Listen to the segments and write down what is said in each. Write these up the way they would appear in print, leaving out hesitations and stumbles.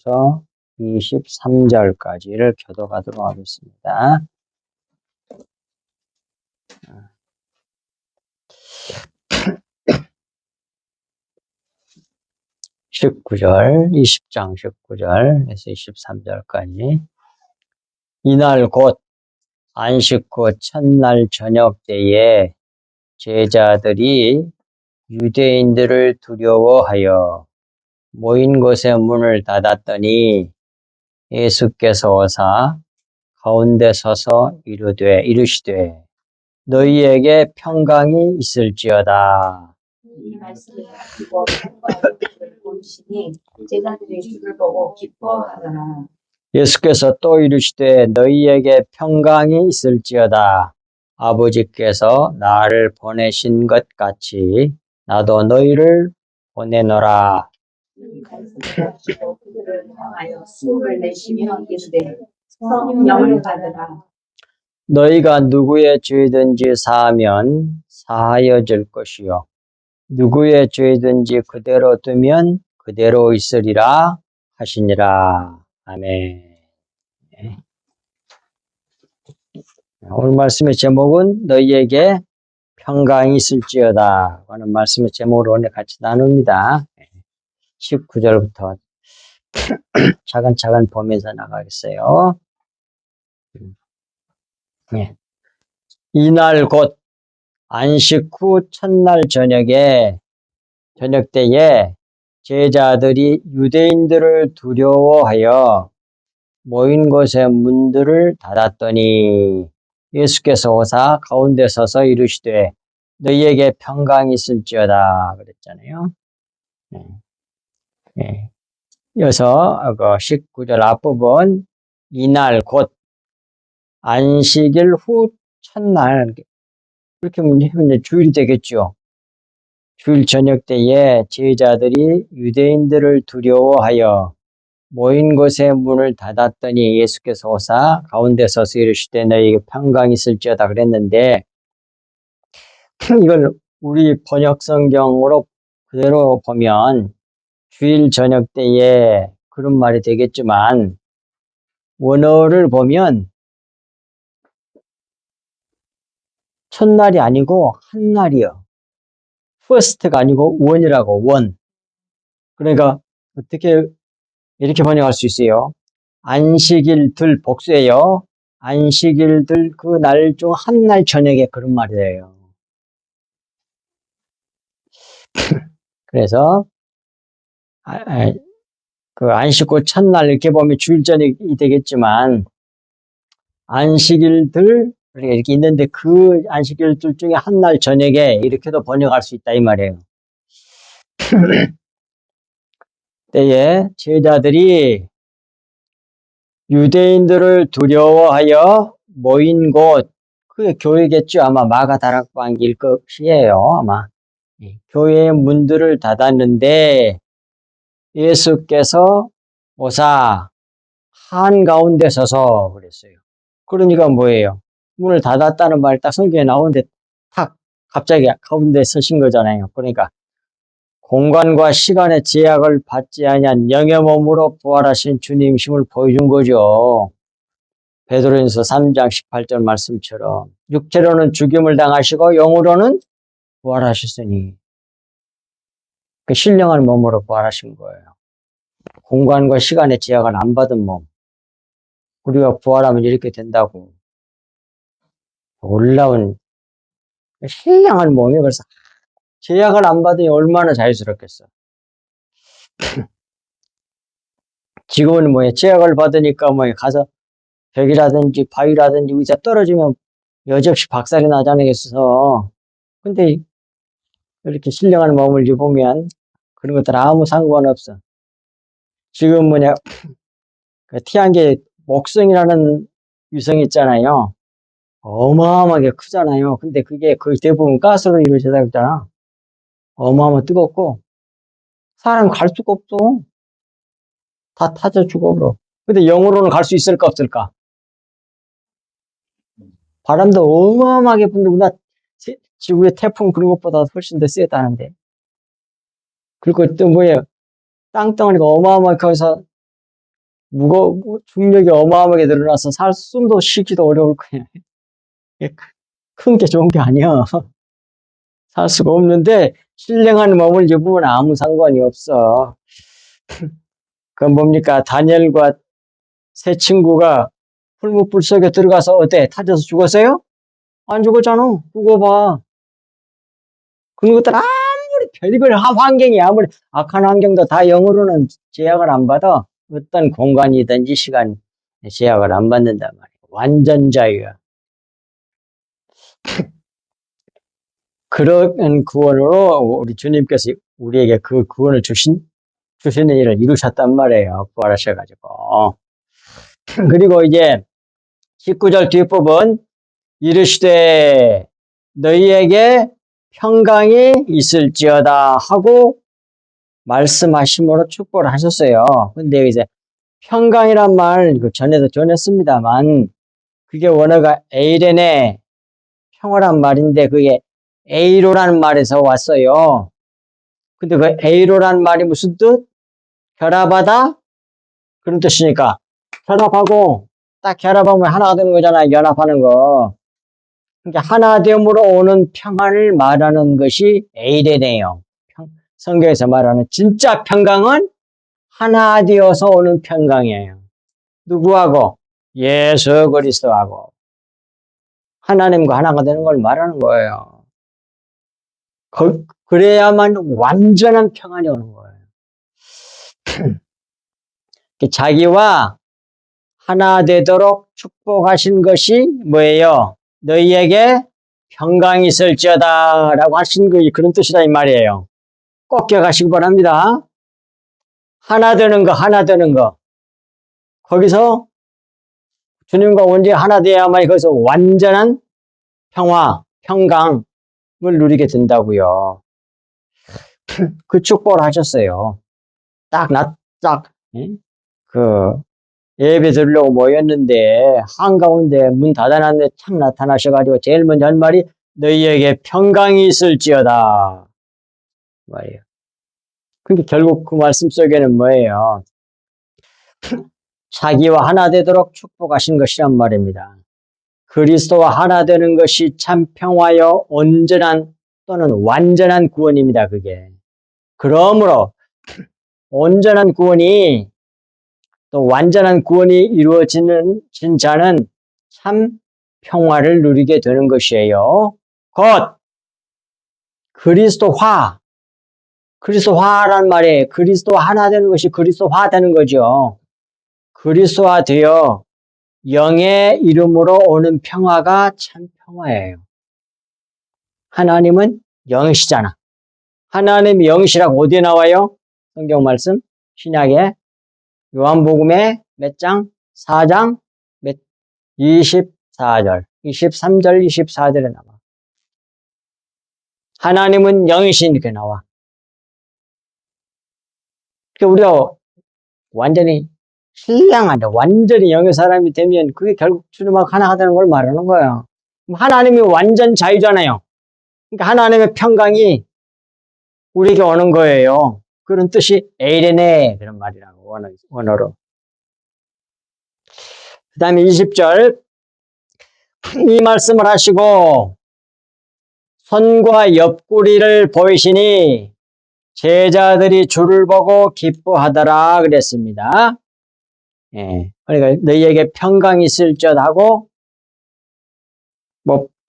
1절부터 23절까지를 교독하도록 하겠습니다. 19절, 20장 19절에서 23절까지. 이날 곧 안식 후 첫날 저녁 때에 제자들이 유대인들을 두려워하여 모인 곳의 문을 닫았더니 예수께서 오사 가운데 서서 이르시되 너희에게 평강이 있을지어다. 이 말씀을 듣고 평강을 보시니 제자들이 주를 보고 기뻐하더라. 예수께서 또 이르시되 너희에게 평강이 있을지어다. 아버지께서 나를 보내신 것 같이 나도 너희를 보내노라. 이 말씀을 하시고 그들을 향하여 숨을 내쉬며 이르되 성령을 받으라. 너희가 누구의 죄든지 사하면 사하여질 것이요 누구의 죄든지 그대로 두면 그대로 있으리라 하시니라. 아멘. 오늘 말씀의 제목은 너희에게 평강이 있을지어다 하는 말씀의 제목으로 오늘 같이 나눕니다. 19절부터 차근차근 보면서 나가겠어요. 이날 곧 안식 후 첫날 저녁 때에 제자들이 유대인들을 두려워하여 모인 곳의 문들을 닫았더니 예수께서 오사 가운데 서서 이르시되 너희에게 평강이 있을지어다 그랬잖아요. 이어서 19절 앞부분 이날 곧 안식일 후 첫날 그렇게 하면 이제 주일이 되겠죠. 주일 저녁 때에 제자들이 유대인들을 두려워하여 모인 곳의 문을 닫았더니 예수께서 오사 가운데 서서 이르시되 너희에게 평강이 있을지어다 그랬는데 이걸 우리 번역 성경으로 그대로 보면 주일 저녁 때에 그런 말이 되겠지만 원어를 보면 첫날이 아니고 한날이요. first가 아니고 원이라고 원. 그러니까 어떻게 이렇게 번역할 수 있어요. 안식일들 복수예요. 안식일들 그 날 중 한 날 저녁에 그런 말이에요. 그래서 그 안식 후 첫날 이렇게 보면 주일 저녁이 되겠지만 안식일들 이렇게 있는데 그 안식일들 중에 한 날 저녁에 이렇게도 번역할 수 있다 이 말이에요. 때에 제자들이 유대인들을 두려워하여 모인 곳, 그게 교회겠죠. 아마 마가 다락방일 것이에요. 아마 교회의 문들을 닫았는데 예수께서 오사 한가운데 서서 그랬어요. 그러니까 뭐예요? 문을 닫았다는 말이 딱 성경에 나오는데 탁 갑자기 가운데 서신 거잖아요. 그러니까 공간과 시간의 제약을 받지 아니한 영의 몸으로 부활하신 주님심을 보여준 거죠. 베드로전서 3장 18절 말씀처럼 육체로는 죽임을 당하시고 영으로는 부활하셨으니 그 신령한 몸으로 부활하신 거예요. 공간과 시간의 제약을 안 받은 몸. 우리가 부활하면 이렇게 된다고. 놀라운 신령한 몸이 그래서 제약을 안 받으니 얼마나 자유스럽겠어. 지금은 뭐야 제약을 받으니까 뭐 가서 벽이라든지 바위라든지 의자 떨어지면 여지없이 박살이 나잖아요. 근데 이렇게 신령한 몸을 입으면 그런 것들 아무 상관없어. 지금 그 태양계 목성이라는 위성이 있잖아요. 어마어마하게 크잖아요. 근데 그게 거의 대부분 가스로 이루어져서 있잖아. 어마어마하게 뜨겁고 사람 갈 수가 없어. 다 타져 죽어버려. 근데 영으로는 갈 수 있을까 없을까? 바람도 어마어마하게 분다. 지구의 태풍 그런 것보다 훨씬 더 세다는데. 그리고 또 뭐예요? 땅덩어리가 어마어마하게 커서 중력이 어마어마하게 늘어나서 숨도 쉬기도 어려울 거야. 큰 게 좋은 게 아니야. 살 수가 없는데, 신령한 몸을 입으면 아무 상관이 없어. 그건 뭡니까? 다니엘과 세 친구가 풀무불 속에 들어가서 어때? 타져서 죽었어요? 안 죽었잖아. 두고 봐. 그런 것들 아무리 별의별 환경이 아무리 악한 환경도 다 영으로는 제약을 안 받아. 어떤 공간이든지 시간 제약을 안 받는단 말이야. 완전 자유야. 그런 구원으로 우리 주님께서 우리에게 그 구원을 주시는 일을 이루셨단 말이에요. 부활하셔가지고. 그리고 이제 19절 뒷부분 이르시되 너희에게 평강이 있을지어다 하고 말씀하심으로 축복을 하셨어요. 근데 이제 평강이란 말 전에도 전했습니다만 그게 원어가 에이레네 평화란 말인데 그게 에이로라는 말에서 왔어요. 근데 그 에이로라는 말이 무슨 뜻? 결합하다? 그런 뜻이니까 결합하고 딱 결합하면 하나가 되는 거잖아요. 연합하는 거. 그러니까 하나됨으로 오는 평안을 말하는 것이 에이레네요. 성경에서 말하는 진짜 평강은 하나 되어서 오는 평강이에요. 누구하고? 예수 그리스도하고. 하나님과 하나가 되는 걸 말하는 거예요. 그래야만 완전한 평안이 오는 거예요. 자기와 하나 되도록 축복하신 것이 뭐예요? 너희에게 평강이 있을지어다 라고 하신 그런 뜻이다 이 말이에요. 꼭 기억하시기 바랍니다. 하나 되는 거, 하나 되는 거. 거기서 주님과 온전히 하나 되어야만 거기서 완전한 평화, 평강을 누리게 된다고요. 그 축복을 하셨어요. 그 예배 드리려고 모였는데 한가운데 문 닫아놨는데 착 나타나셔가지고 제일 먼저 한 말이 너희에게 평강이 있을지어다 말이에요. 그러니까 결국 그 말씀 속에는 뭐예요? 자기와 하나 되도록 축복하신 것이란 말입니다. 그리스도와 하나 되는 것이 참 평화여 온전한 또는 완전한 구원입니다. 그게. 그러므로 온전한 구원이 또 완전한 구원이 이루어지는 자는 참 평화를 누리게 되는 것이에요. 곧 그리스도화란 말이에요. 그리스도와 하나 되는 것이 그리스도화 되는 거죠. 그리스도화 되어 영의 이름으로 오는 평화가 참 평화예요. 하나님은 영이시잖아. 하나님이 영이시라고 어디에 나와요? 성경 말씀 신약에 요한복음에 몇 장? 4장 24절, 23절, 24절에 나와. 하나님은 영이신 이렇게 나와. 그러니까 우리가 완전히 신랑한데 완전히 영의 사람이 되면 그게 결국 주님하고 하나가 되는 걸 말하는 거예요. 하나님이 완전 자유잖아요. 그러니까 하나님의 평강이 우리에게 오는 거예요. 그런 뜻이 에이레네 그런 말이라고 원어로. 그 다음에 20절 이 말씀을 하시고 손과 옆구리를 보이시니 제자들이 주를 보고 기뻐하더라 그랬습니다. 예, 그러니까 너희에게 평강이 있을 듯 하고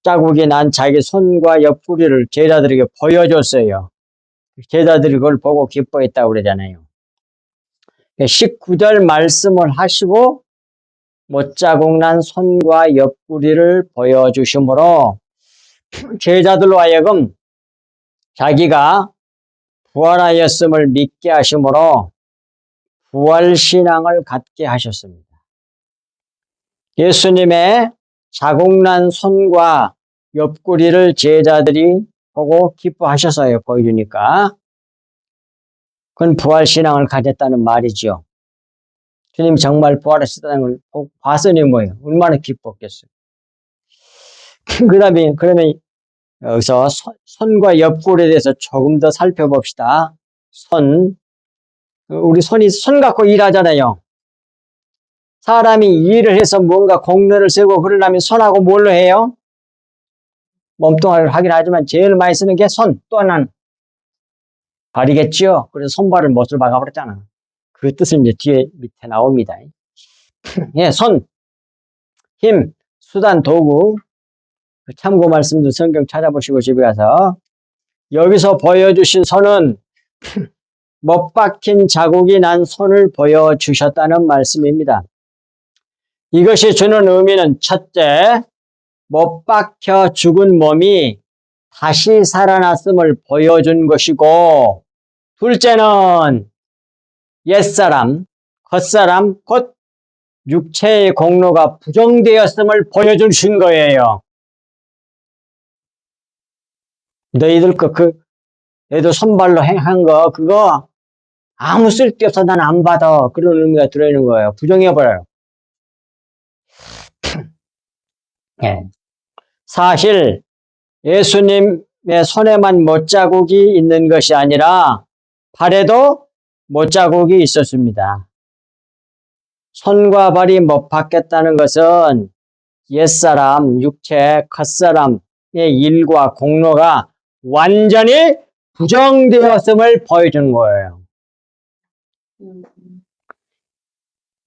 자국이 난 자기 손과 옆구리를 제자들에게 보여줬어요. 제자들이 그걸 보고 기뻐했다고 그러잖아요. 19절 말씀을 하시고 못자국 난 손과 옆구리를 보여주심으로 제자들로 하여금 자기가 부활하였음을 믿게 하심으로 부활신앙을 갖게 하셨습니다. 예수님의 자국난 손과 옆구리를 제자들이 보고 기뻐하셔서요. 보여주니까. 그건 부활신앙을 가졌다는 말이죠. 주님 정말 부활하셨다는 걸 봤으니 뭐예요? 얼마나 기뻤겠어요. 그 다음에 그러면 여기서 손과 옆구리에 대해서 조금 더 살펴봅시다. 우리 손 갖고 일하잖아요. 사람이 일을 해서 뭔가 공로를 세고 그러려면 손하고 뭘로 해요? 몸뚱아리를 하긴 하지만 제일 많이 쓰는 게 손, 또 하나는 발이겠죠. 그래서 손발을 못을 박아버렸잖아. 그 뜻은 이제 뒤에 밑에 나옵니다. 예, 손, 힘, 수단, 도구. 참고 말씀도 성경 찾아보시고 집에 가서. 여기서 보여주신 손은 못 박힌 자국이 난 손을 보여주셨다는 말씀입니다. 이것이 주는 의미는 첫째, 못 박혀 죽은 몸이 다시 살아났음을 보여준 것이고, 둘째는 옛사람, 겉사람, 곧 육체의 공로가 부정되었음을 보여주신 거예요. 너희들 애도 손발로 한 거, 그거 아무 쓸데없어 난 안 받아. 그런 의미가 들어있는 거예요. 부정해버려요. 예. 사실 예수님의 손에만 못자국이 있는 것이 아니라 발에도 못자국이 있었습니다. 손과 발이 못 박혔다는 것은 옛사람, 육체, 겉사람의 일과 공로가 완전히 부정되었음을 보여주는 거예요.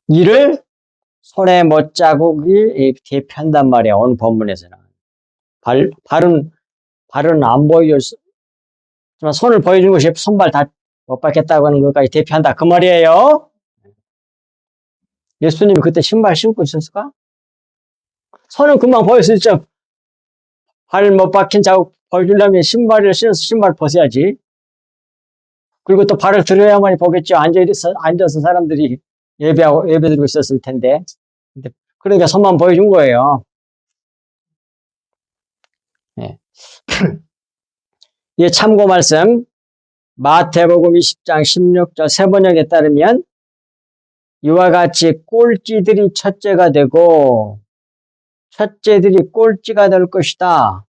이를 손에 못자국이 대표한단 말이에요. 오늘 본문에서는. 발은 안 보여줬지만 손을 보여준 것이 손발 다 못 박혔다고 하는 것까지 대표한다. 그 말이에요. 예수님이 그때 신발 신고 있었을까? 손은 금방 보일 수 있죠. 발 못 박힌 자국 보여주려면 신발을 신어서 신발 벗어야지. 그리고 또 발을 들여야만이 보겠죠. 앉아서 사람들이 예배드리고 있었을 텐데. 그러니까 손만 보여준 거예요. 예. 이 참고 말씀, 마태복음 20장 16절 세번역에 따르면 이와 같이 꼴찌들이 첫째가 되고 첫째들이 꼴찌가 될 것이다.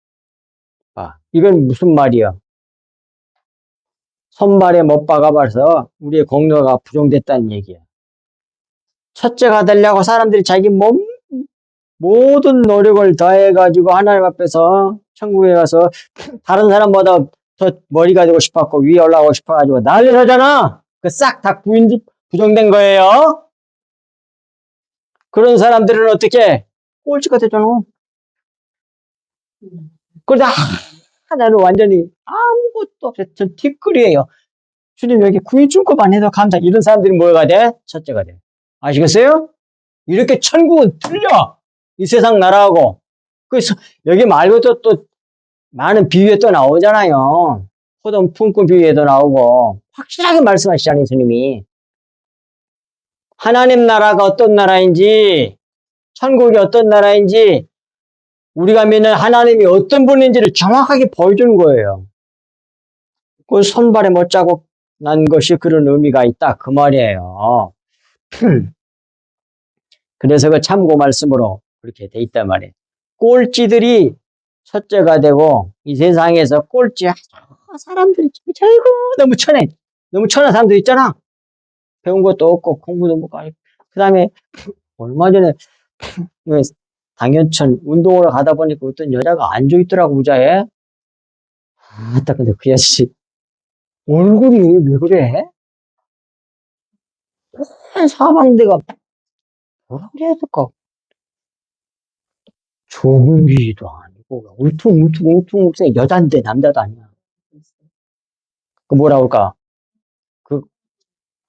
이건 무슨 말이야? 손발에 못 박아봐서 우리의 공로가 부정됐다는 얘기야. 첫째가 되려고 사람들이 자기 모든 노력을 다해가지고 하나님 앞에서 천국에 가서 다른 사람보다 더 머리가 되고 싶었고 위에 올라가고 싶어가지고 난리 나잖아. 그 싹 다 부정된 거예요. 그런 사람들은 어떻게 꼴찌가 되잖아. 그러다 나는 완전히 아무것도 없어요. 전 티끌이에요. 주님 여기 구이중급만 해도 감사. 이런 사람들이 뭐가 돼? 첫째가 돼. 아시겠어요? 이렇게 천국은 틀려. 이 세상 나라하고. 그래서 여기 말고도 또 많은 비유에 또 나오잖아요. 포도 품꾼 비유에도 나오고 확실하게 말씀하시잖아요. 예수님이. 하나님 나라가 어떤 나라인지 천국이 어떤 나라인지 우리가 믿는 하나님이 어떤 분인지를 정확하게 보여주는 거예요. 그 손발에 못자국 난 것이 그런 의미가 있다. 그 말이에요. 그래서 그 참고 말씀으로 그렇게 돼 있단 말이에요. 꼴찌들이 첫째가 되고 이 세상에서 꼴찌 사람들이 아이고 너무 천해. 너무 천한 사람들 있잖아. 배운 것도 없고 공부도 못하고. 그 다음에 얼마 전에 당연천 운동을 가다 보니까 어떤 여자가 앉아있더라고 의자에. 아따 근데 그 아저씨 얼굴이 왜 그래? 사방대가 뭐라 그래야 될까? 조문기도 아니고 울퉁불퉁 여잔데 남자도 아니야. 그 뭐라 그럴까? 그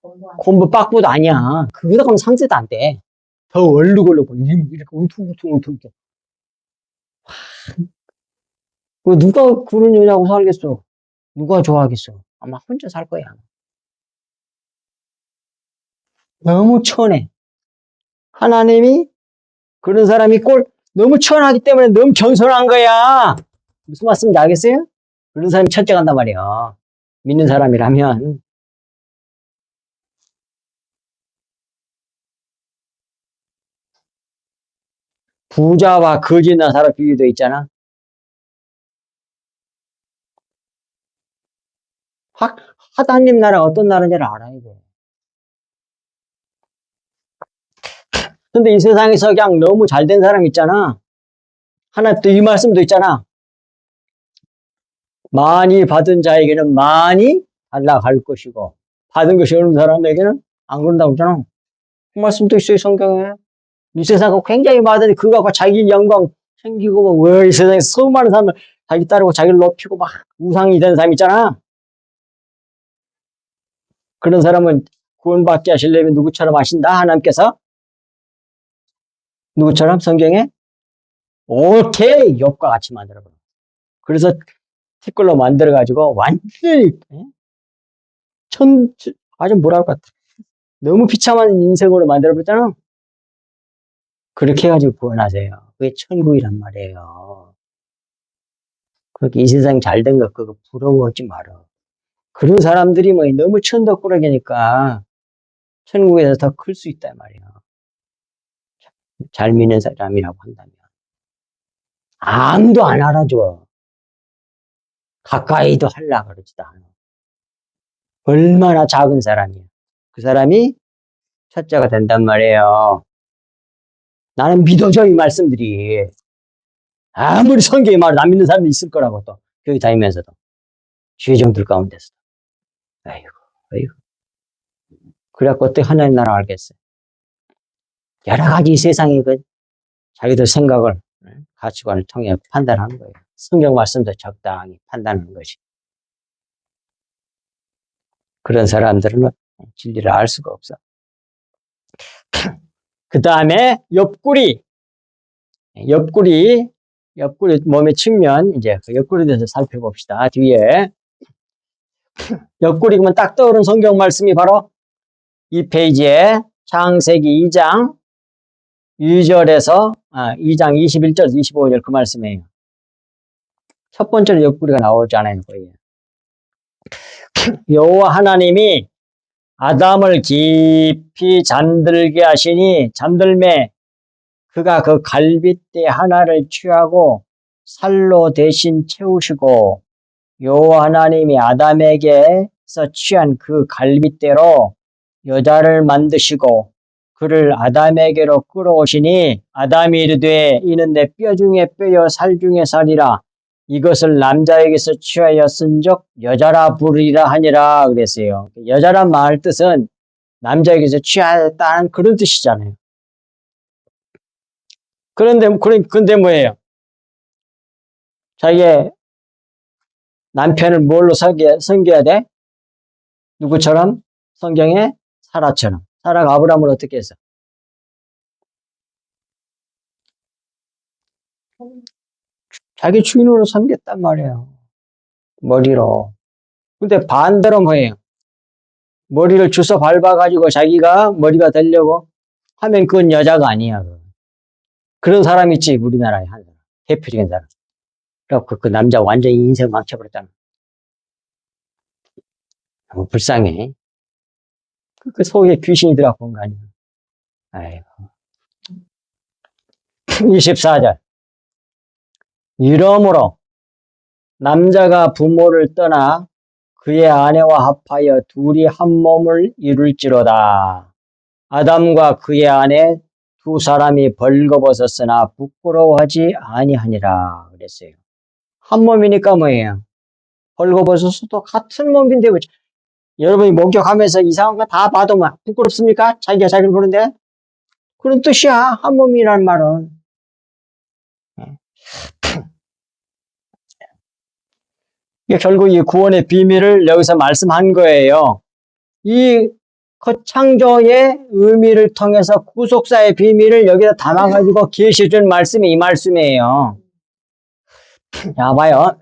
콤보 빡보도 아니야. 그거다 보면 상세도 안 돼. 더 얼룩얼룩 이렇게 울퉁불퉁. 그 누가 그런 여자하고 살겠어? 누가 좋아하겠어? 아마 혼자 살 거야. 너무 천해. 하나님이 그런 사람이 너무 천하기 때문에 너무 겸손한 거야. 무슨 말씀인지 알겠어요? 그런 사람이 첫째 간단 말이야. 믿는 사람이라면. 부자와 거지 나사로 비유되어 있잖아. 하나님 나라가 어떤 나라인지를 알아야 돼. 근데 이 세상에서 그냥 너무 잘된 사람 있잖아. 하나 또 이 말씀도 있잖아. 많이 받은 자에게는 많이 달라갈 것이고, 받은 것이 없는 사람에게는 안 그런다고 했잖아. 그 말씀도 있어요, 성경에. 이 세상은 굉장히 많은데, 그거 갖고 자기 영광 챙기고, 뭐, 왜 이 세상에 수많은 사람을 자기 따르고 자기를 높이고 막 우상이 되는 사람 있잖아. 그런 사람은 구원받게 하시려면 누구처럼 하신다? 하나님께서? 누구처럼? 성경에? 옳게 욥과 같이 만들어버려. 그래서 티끌로 만들어가지고 완전히 아주 뭐랄까 너무 비참한 인생으로 만들어버렸잖아. 그렇게 해가지고 구원하세요. 그게 천국이란 말이에요. 그렇게 이 세상 잘된 거 그거 부러워하지 마라. 그런 사람들이 뭐 너무 천덕꾸러기니까 천국에서 더 클 수 있단 말이에요. 잘 믿는 사람이라고 한다면. 아무도 안 알아줘. 가까이도 하려고 그러지도 않아. 얼마나 작은 사람이야. 그 사람이 첫째가 된단 말이에요. 나는 믿어져, 이 말씀들이. 아무리 성경이 말을 안 믿는 사람도 있을 거라고, 또. 교회 다니면서도. 죄종들 가운데서도. 아이고, 아이고. 그래갖고 어떻게 하나님 나라 알겠어요. 여러 가지 세상의 그 자기들 생각을, 가치관을 통해 판단하는 거예요. 성경 말씀도 적당히 판단하는 것이. 그런 사람들은 진리를 알 수가 없어. 그 다음에 옆구리 몸의 측면, 이제 그 옆구리에 대해서 살펴봅시다. 뒤에. 옆구리 그러면 딱 떠오른 성경 말씀이 바로 이 페이지에 창세기 2장 2절에서 2장 21절 25절 그 말씀이에요. 첫 번째로 옆구리가 나오잖아요. 거기에. 여호와 하나님이 아담을 깊이 잠들게 하시니 잠들매 그가 그 갈빗대 하나를 취하고 살로 대신 채우시고 여호와 하나님이 아담에게서 취한 그 갈빗대로 여자를 만드시고 그를 아담에게로 끌어오시니 아담이 이르되 이는 내 뼈 중에 뼈요 살 중에 살이라 이것을 남자에게서 취하였은즉 여자라 부르리라 하니라 그랬어요. 여자란 말 뜻은 남자에게서 취하였다는 그런 뜻이잖아요. 그런데 뭐예요? 자기의 남편을 뭘로 섬겨야 돼? 누구처럼? 성경에 사라처럼. 사라가 아브라함을 어떻게 했어? 자기 주인으로 섬겼단 말이에요. 머리로. 근데 반대로 뭐예요? 머리를 주워 밟아가지고 자기가 머리가 되려고 하면 그건 여자가 아니야. 그런 사람 있지, 우리나라에 한 사람. 대표적인 사람. 그래갖고 그 남자 완전히 인생 망쳐버렸잖아. 너무 불쌍해. 그 속에 귀신이 들어갖고 온 거 아니야. 아이고. 24절. 이러므로 남자가 부모를 떠나 그의 아내와 합하여 둘이 한 몸을 이룰지로다. 아담과 그의 아내 두 사람이 벌거벗었으나 부끄러워하지 아니하니라 그랬어요. 한 몸이니까 뭐예요? 벌거벗었어도 같은 몸인데 여러분이 목격하면서 이상한 거 다 봐도 막 부끄럽습니까? 자기가 자기를 보는데 그런 뜻이야. 한 몸이란 말은. 결국 이 구원의 비밀을 여기서 말씀한 거예요. 이 창조의 의미를 통해서 구속사의 비밀을 여기다 담아가지고 계시준 말씀이 이 말씀이에요. 자, 봐요.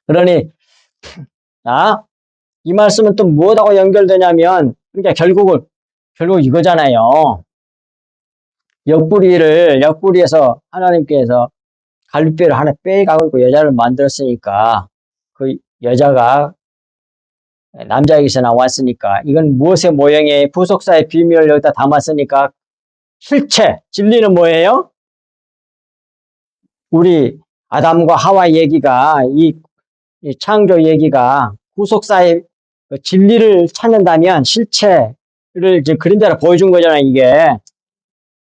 그러니, 자, 이 말씀은 또 무엇하고 연결되냐면, 그러니까 결국 이거잖아요. 옆구리에서 하나님께서 갈빗뼈를 하나 빼가지고 여자를 만들었으니까, 그 여자가 남자에게서 나왔으니까, 이건 무엇의 모형이에요? 구속사의 비밀을 여기다 담았으니까, 실체, 진리는 뭐예요? 우리 아담과 하와 얘기가, 이 창조 얘기가 구속사의 진리를 찾는다면, 실체를 이제 그림자로 보여준 거잖아, 이게.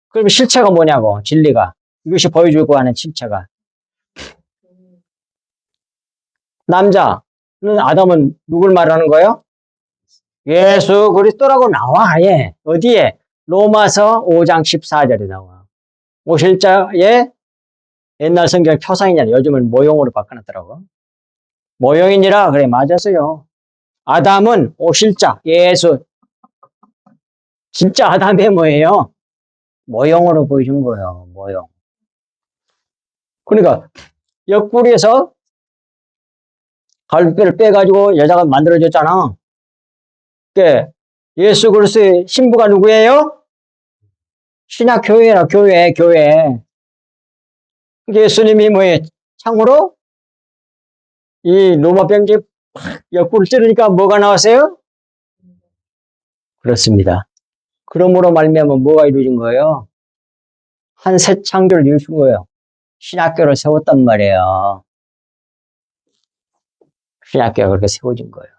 그러면 실체가 뭐냐고, 진리가. 이것이 보여주고 하는 실체가. 남자는 아담은 누굴 말하는 거예요? 예수 그리스도라고 나와, 아예. 어디에? 로마서 5장 14절에 나와. 오실자의 옛날 성경 표상이잖아요. 요즘은 모형으로 바꿔놨더라고. 모형이니라, 그래, 맞았어요. 아담은 오실자, 예수. 진짜 아담이 뭐예요? 모형으로 보여준 거예요, 모형. 그러니까, 옆구리에서 갈비뼈를 빼가지고 여자가 만들어졌잖아. 그게 예수 그리스도의 신부가 누구예요? 신약 교회라, 교회. 예수님이 뭐예요? 참으로 이 로마 병기 팍 옆구리를 찌르니까 뭐가 나왔어요? 그렇습니다. 그러므로 말미암아 뭐가 이루어진 거예요? 한 새 창조를 이루신 거예요. 신학교를 세웠단 말이에요. 신학교가 그렇게 세워진 거예요.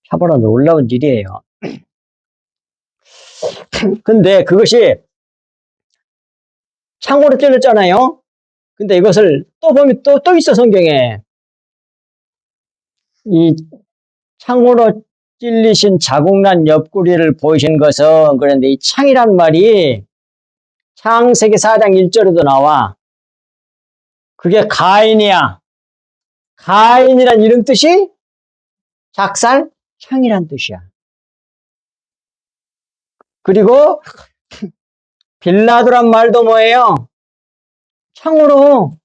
차보라 놀라운 일이에요. 근데 그것이 창으로 찔렀잖아요. 근데 이것을 또 보면 또 있어, 성경에. 이 창으로 찔리신 자국난 옆구리를 보이신 것은, 그런데 이 창이란 말이 창세기 4장 1절에도 나와. 그게 가인이야. 가인이란 이름 뜻이 작살, 창이란 뜻이야. 그리고 빌라도란 말도 뭐예요? 창으로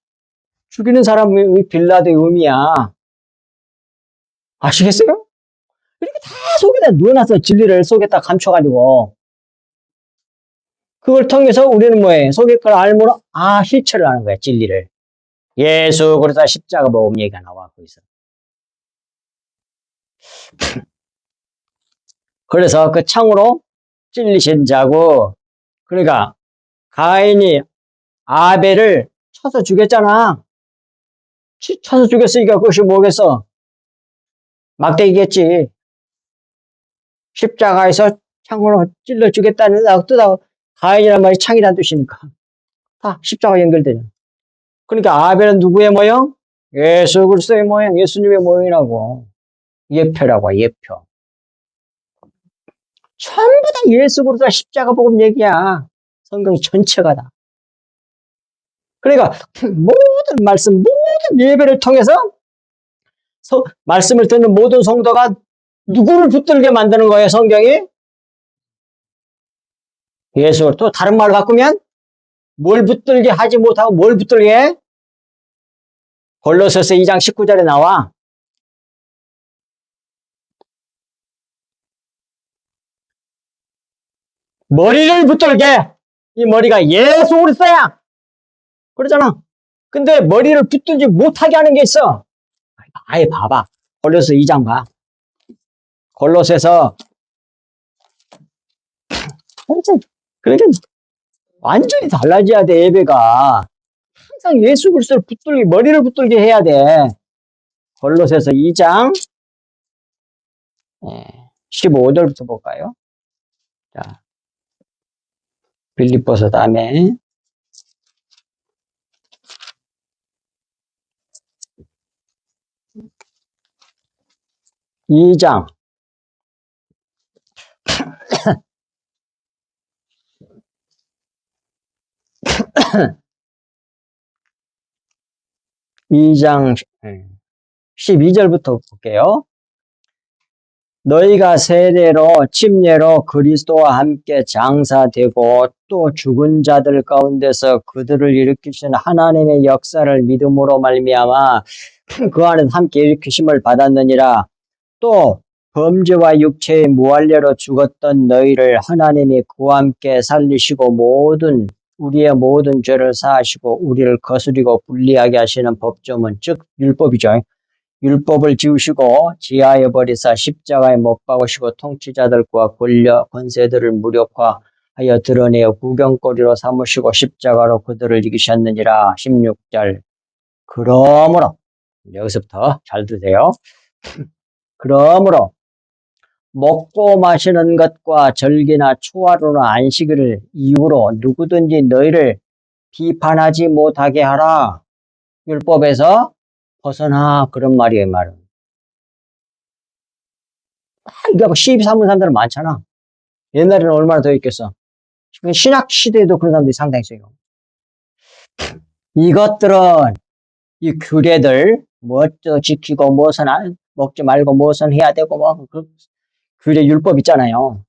죽이는 사람이 빌라도의 의미야. 아시겠어요? 이렇게 다 속에다 넣어놨어. 진리를 속에다 감춰가지고. 그걸 통해서 우리는 뭐예요? 속에 걸 알므로, 실체를 아는 거야, 진리를. 예수 그리스도 십자가 복음 얘기가 나와고 있어. 그래서 그 창으로 찔리신 자고, 그러니까 가인이 아벨을 쳐서 죽였잖아. 쳐서 죽였으니까 그것이 뭐겠어? 막대기겠지. 십자가에서 창으로 찔러 죽였다는 뜻하고 가인이란 말이 창이라는 뜻이니까 다 십자가 연결되잖아. 그러니까 아벨은 누구의 모형? 예수 그리스도의 모형, 예수님의 모형이라고. 예표라고, 예표. 전부 다 예수 그리스도 십자가 복음 얘기야. 성경 전체가 다. 그러니까 모든 말씀, 모든 예배를 통해서 말씀을 듣는 모든 성도가 누구를 붙들게 만드는 거예요, 성경이? 예수. 또 다른 말 바꾸면 뭘 붙들게 하지 못하고 뭘 붙들게 해? 골로새서 2장 19절에 나와. 머리를 붙들게. 이 머리가 예수 그리스도야. 그러잖아. 근데 머리를 붙들지 못하게 하는 게 있어. 아예 봐봐. 골로새 2장 봐. 골로새서 그러니까 완전히 달라져야 돼, 예배가. 항상 예수 그리스도를 붙들게, 머리를 붙들게 해야 돼. 골로새서 2장 15절부터 볼까요? 자, 빌립보서 다음에 2장 2장 12절부터 볼게요. 너희가 세례로 침례로 그리스도와 함께 장사되고 또 죽은 자들 가운데서 그들을 일으키신 하나님의 역사를 믿음으로 말미암아 그 안에서 함께 일으키심을 받았느니라. 또 범죄와 육체의 무할례로 죽었던 너희를 하나님이 그와 함께 살리시고 우리의 모든 죄를 사하시고 우리를 거스리고 불리하게 하시는 법조문, 즉 율법이죠. 율법을 지우시고 지하에 버리사 십자가에 못 박으시고 통치자들과 권력, 권세들을 무력화하여 드러내어 구경거리로 삼으시고 십자가로 그들을 이기셨느니라. 16절. 그러므로 여기서부터 잘 들으세요. 그러므로 먹고 마시는 것과 절기나 초하루나 안식일을 이유로 누구든지 너희를 비판하지 못하게 하라. 율법에서 벗어나. 그런 말이에요, 말은. 이거 시비 삼는 사람들은 많잖아. 옛날에는 얼마나 더 있겠어. 신학 시대에도 그런 사람들이 상당히 있어요. 이것들은 이 규례들 뭐 지키고 무엇은 먹지 말고 무엇은 해야 되고 뭐 그 규례 율법 있잖아요.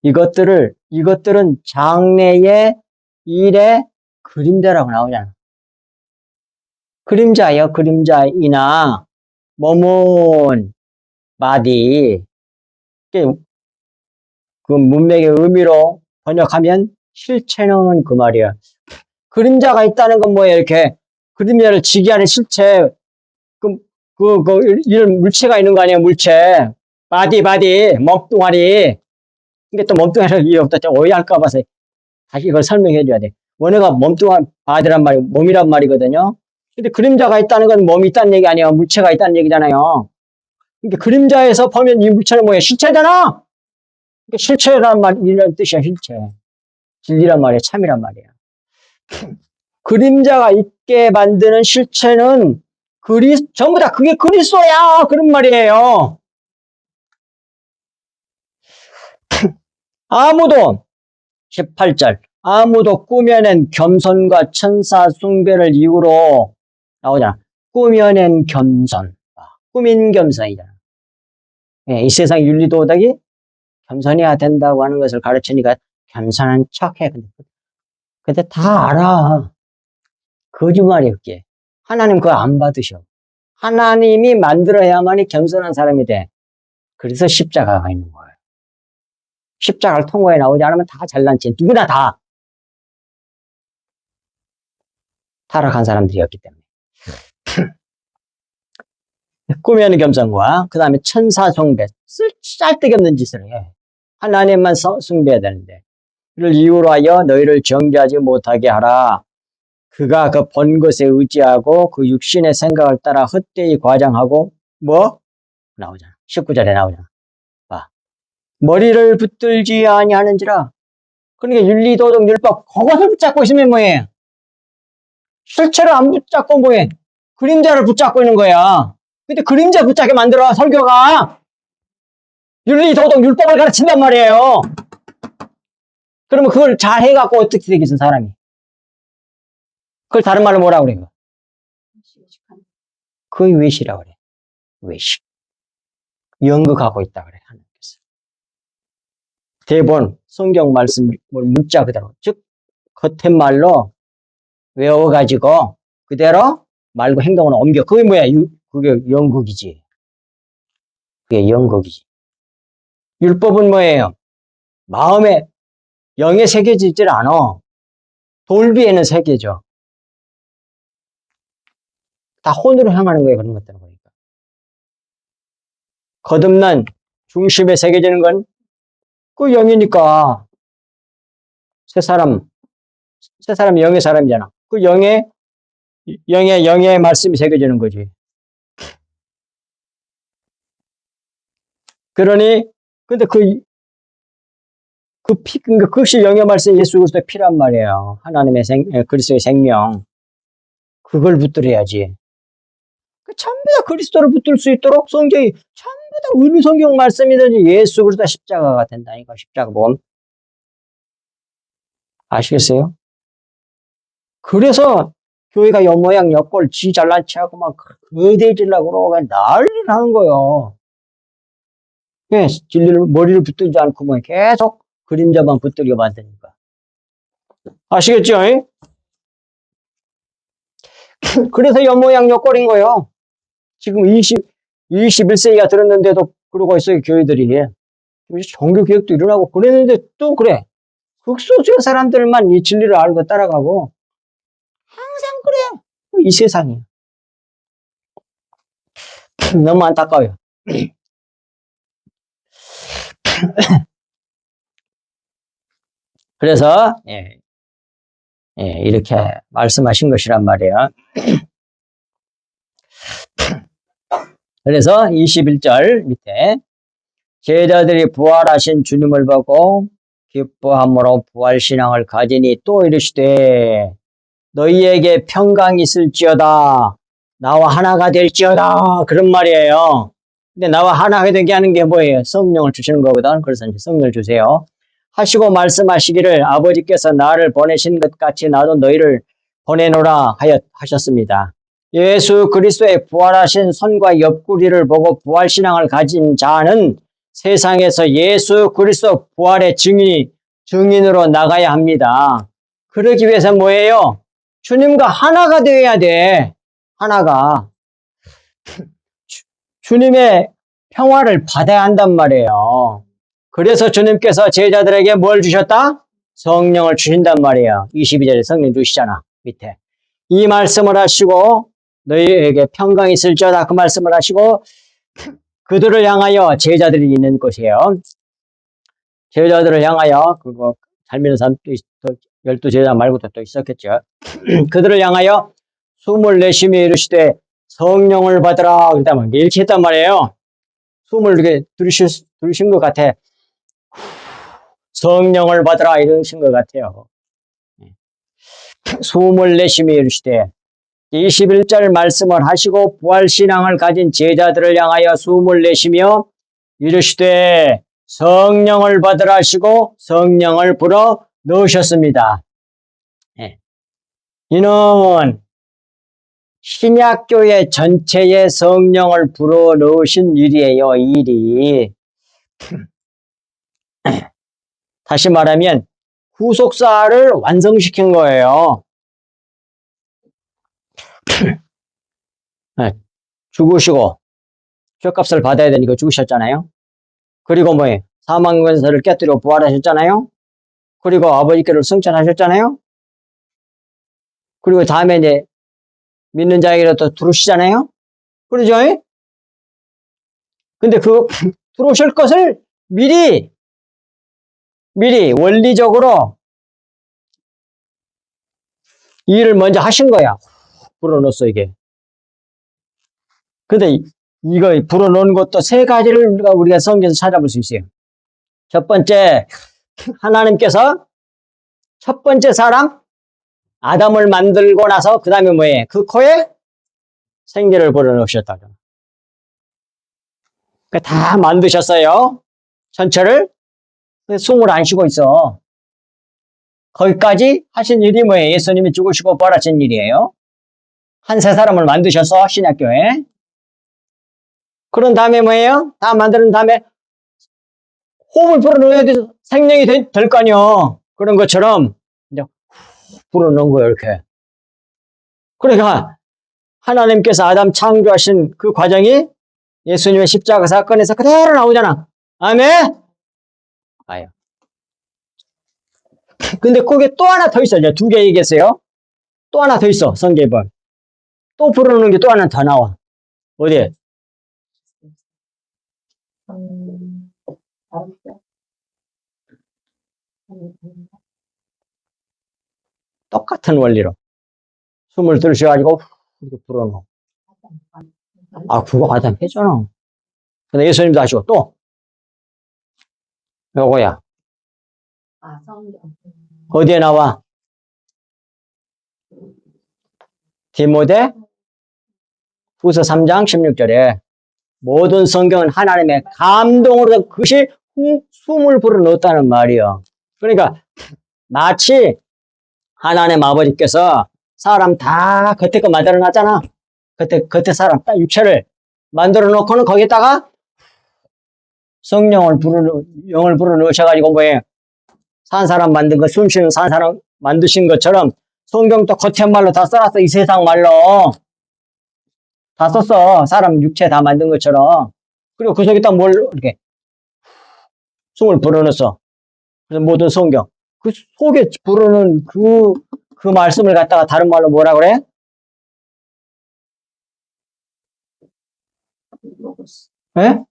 이것들은 장래의 일의 그림자라고 나오잖아. 그림자예요. 그림자이나 몸은 바디. 그 문맥의 의미로 번역하면 실체는 그 말이야. 그림자가 있다는 건 뭐예요? 이렇게 그림자를 지기하는 실체, 이런 물체가 있는 거 아니에요? 물체. 바디, 몸뚱아리. 근데 또 몸뚱아리를 이해 없다. 오해할까 봐서 다시 이걸 설명해 줘야 돼. 원어가 몸뚱아리, 바디란 말이 몸이란 말이거든요. 근데 그림자가 있다는 건 몸이 있다는 얘기 아니에요. 물체가 있다는 얘기잖아요. 그러니까 그림자에서 보면 이 물체는 뭐예요? 실체잖아? 그러니까 실체란 말, 이런 뜻이야, 실체. 진리란 말이야, 참이란 말이야. 그림자가 있게 만드는 실체는 전부 다 그게 그리스도야! 그런 말이에요. 아무도, 18절, 아무도 꾸며낸 겸손과 천사 숭배를 이유로 나오잖아. 꾸며낸 겸손. 꾸민 겸손이잖아. 예, 이 세상 윤리도덕이 겸손해야 된다고 하는 것을 가르치니까 겸손한 척 해. 근데 다 알아. 거짓말이야, 그게. 하나님 그거 안 받으셔. 하나님이 만들어야만이 겸손한 사람이 돼. 그래서 십자가가 있는 거예요. 십자가를 통과해 나오지 않으면 다 잘난 체. 누구나 다. 타락한 사람들이었기 때문에. 꾸며는 겸손과 그 다음에 천사 숭배. 쓸데없는 짓을 해. 하나님만 숭배해야 되는데. 이를 이유로 하여 너희를 정죄하지 못하게 하라. 그가 그 본 것에 의지하고 그 육신의 생각을 따라 헛되이 과장하고 뭐? 나오잖아. 19절에 나오잖아. 봐. 머리를 붙들지 아니하는지라. 그러니까 윤리도덕 율법 그것을 붙잡고 있으면 뭐해? 실체를 안 붙잡고 뭐해? 그림자를 붙잡고 있는 거야. 근데 그림자 붙잡게 만들어 설교가. 윤리도덕 율법을 가르친단 말이에요. 그러면 그걸 잘 해갖고 어떻게 되겠어 사람이? 그걸 다른 말로 뭐라 그래요? 그게 외시라고 그래. 외식. 연극하고 있다 그래, 하나님께서. 대본, 성경 말씀, 문자 그대로. 즉, 겉은 말로 외워가지고, 그대로 말고 행동을 옮겨. 그게 뭐야? 그게 연극이지. 그게 연극이지. 율법은 뭐예요? 마음에, 영에 새겨지질 않아. 돌비에는 새겨져. 다 혼으로 향하는 거예요, 그런 것들은. 보니까. 거듭난 중심에 새겨지는 건 그 영이니까. 새 사람이 영의 사람이잖아. 그 영의 말씀이 새겨지는 거지. 그러니, 근데 그것이 영의 말씀 예수 그리스도의 피란 말이에요. 하나님의 그리스도의 생명. 그걸 붙들어야지. 전부 다 그리스도를 붙들 수 있도록 성경이 전부 다 의미 성경 말씀이든지 예수 그리스도 십자가가 된다니까, 십자가 본. 아시겠어요? 그래서 교회가 옆모양 옆골 지 잘난 체하고 막 거대해지려고 그러고 난리를 하는 거예요. 예, 진리를 머리를 붙들지 않고 뭐 계속 그림자만 붙들게 만드니까. 아시겠죠? 그래서 옆모양 옆골인 거예요. 지금 21세기가 들었는데도 그러고 있어요, 교회들이. 종교개혁도 일어나고 그랬는데 또 그래. 극소수의 사람들만 이 진리를 알고 따라가고 항상 그래. 이 세상이. 너무 안타까워요. 그래서 이렇게 말씀하신 것이란 말이에요. 그래서 21절 밑에 제자들이 부활하신 주님을 보고 기뻐함으로 부활신앙을 가지니 또 이르시되 너희에게 평강이 있을지어다. 나와 하나가 될지어다. 그런 말이에요. 근데 나와 하나가 되게 하는 게 뭐예요? 성령을 주시는 거거든. 그래서 이제 성령을 주세요. 하시고 말씀하시기를 아버지께서 나를 보내신 것 같이 나도 너희를 보내노라 하셨습니다. 예수 그리스도의 부활하신 손과 옆구리를 보고 부활신앙을 가진 자는 세상에서 예수 그리스도 부활의 증인으로 나가야 합니다. 그러기 위해서 뭐예요? 주님과 하나가 되어야 돼. 하나가. 주님의 평화를 받아야 한단 말이에요. 그래서 주님께서 제자들에게 뭘 주셨다? 성령을 주신단 말이에요. 22절에 성령 주시잖아. 밑에. 이 말씀을 하시고 너희에게 평강이 있을지어다. 그 말씀을 하시고 그들을 향하여 제자들이 있는 곳이에요. 제자들을 향하여 그거 잘 믿는 사람 또 12제자 말고도 또 있었겠죠. 그들을 향하여 숨을 내쉬며 이르시되 성령을 받으라. 그랬다면 이렇게 했단 말이에요. 숨을 이렇게 들으신 것 같아. 성령을 받으라 이러신 것 같아요. 숨을 내쉬며 이르시되 21절 말씀을 하시고 부활신앙을 가진 제자들을 향하여 숨을 내쉬며 이르시되 성령을 받으라 하시고 성령을 불어 넣으셨습니다. 이는 신약교회 전체에 성령을 불어 넣으신 일이에요. 이 일이. 다시 말하면 후속사를 완성시킨 거예요. 죽으시고 죗값을 받아야 되니까 죽으셨잖아요. 그리고 뭐예요? 사망권세를 깨뜨리고 부활하셨잖아요. 그리고 아버지께로 승천하셨잖아요. 그리고 다음에 이제 믿는 자에게로 또 들어오시잖아요. 그러죠? 근데 그 들어오실 것을 미리 원리적으로 일을 먼저 하신 거야. 불어넣었어, 이게. 근데 이거 불어넣은 것도 세 가지를 우리가 성경에서 찾아볼 수 있어요. 첫 번째, 하나님께서 첫 번째 사람, 아담을 만들고 나서 그 다음에 뭐예요? 그 코에 생기를 불어넣으셨다. 그러니까 다 만드셨어요. 전체를. 숨을 안 쉬고 있어. 거기까지 하신 일이 뭐예요? 예수님이 죽으시고 부활하신 일이에요. 한 세 사람을 만드셔서 신약교회. 그런 다음에 뭐예요? 다 만드는 다음에 호흡을 불어넣어야 돼서 생명이 될 거 아니요. 그런 것처럼 이제 불어넣은 거예요, 이렇게. 그러니까 하나님께서 아담 창조하신 그 과정이 예수님의 십자가 사건에서 그대로 나오잖아. 아멘? 아요. 근데 거기에 또 하나 더 있어요. 두 개 얘기했어요. 또 하나 더 있어, 성경에 보면. 또 불어넣는 게 또 하나 더 나와. 어디? 똑같은 원리로. 숨을 들으셔가지고, 이렇게 불어넣어. 아, 그거 아담 했잖아. 근데 예수님도 하시고, 또, 요거야. 어디에 나와? 디모데 후서 3장 16절에 모든 성경은 하나님의 감동으로 그것이 숨을 불어넣었다는 말이요. 그러니까 마치 하나님 아버지께서 사람 다 겉에 거 만들어 놨잖아. 겉에 사람 딱 육체를 만들어 놓고는 거기다가 영을 불어넣으셔가지고 뭐예요? 산 사람 만든 거, 숨 쉬는 산 사람 만드신 것처럼 성경도 겉에 말로 다 써놨어. 이 세상 말로. 다 썼어. 사람 육체 다 만든 것처럼. 그리고 그 속에 딱 이렇게 숨을 불어넣었어. 그래서 모든 성경. 그 속에 불어넣은 그 말씀을 갖다가 다른 말로 뭐라 그래? 예?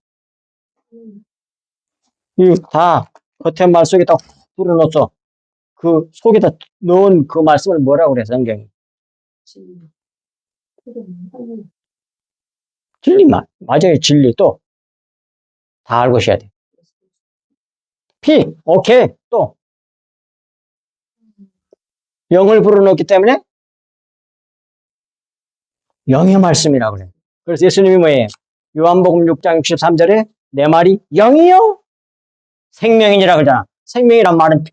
이 다 겉에 말 속에 딱 불어넣었어. 그 속에다 넣은 그 말씀을 뭐라 그래, 성경이? 진리 맞아요. 진리 또 다 알고 있어야 돼. 피 오케이 또 영을 불어넣기 때문에 영의 말씀이라고 그래. 그래서 예수님이 뭐예요? 요한복음 6장 63절에 내 말이 영이요 생명이니라 그러잖아. 생명이란 말은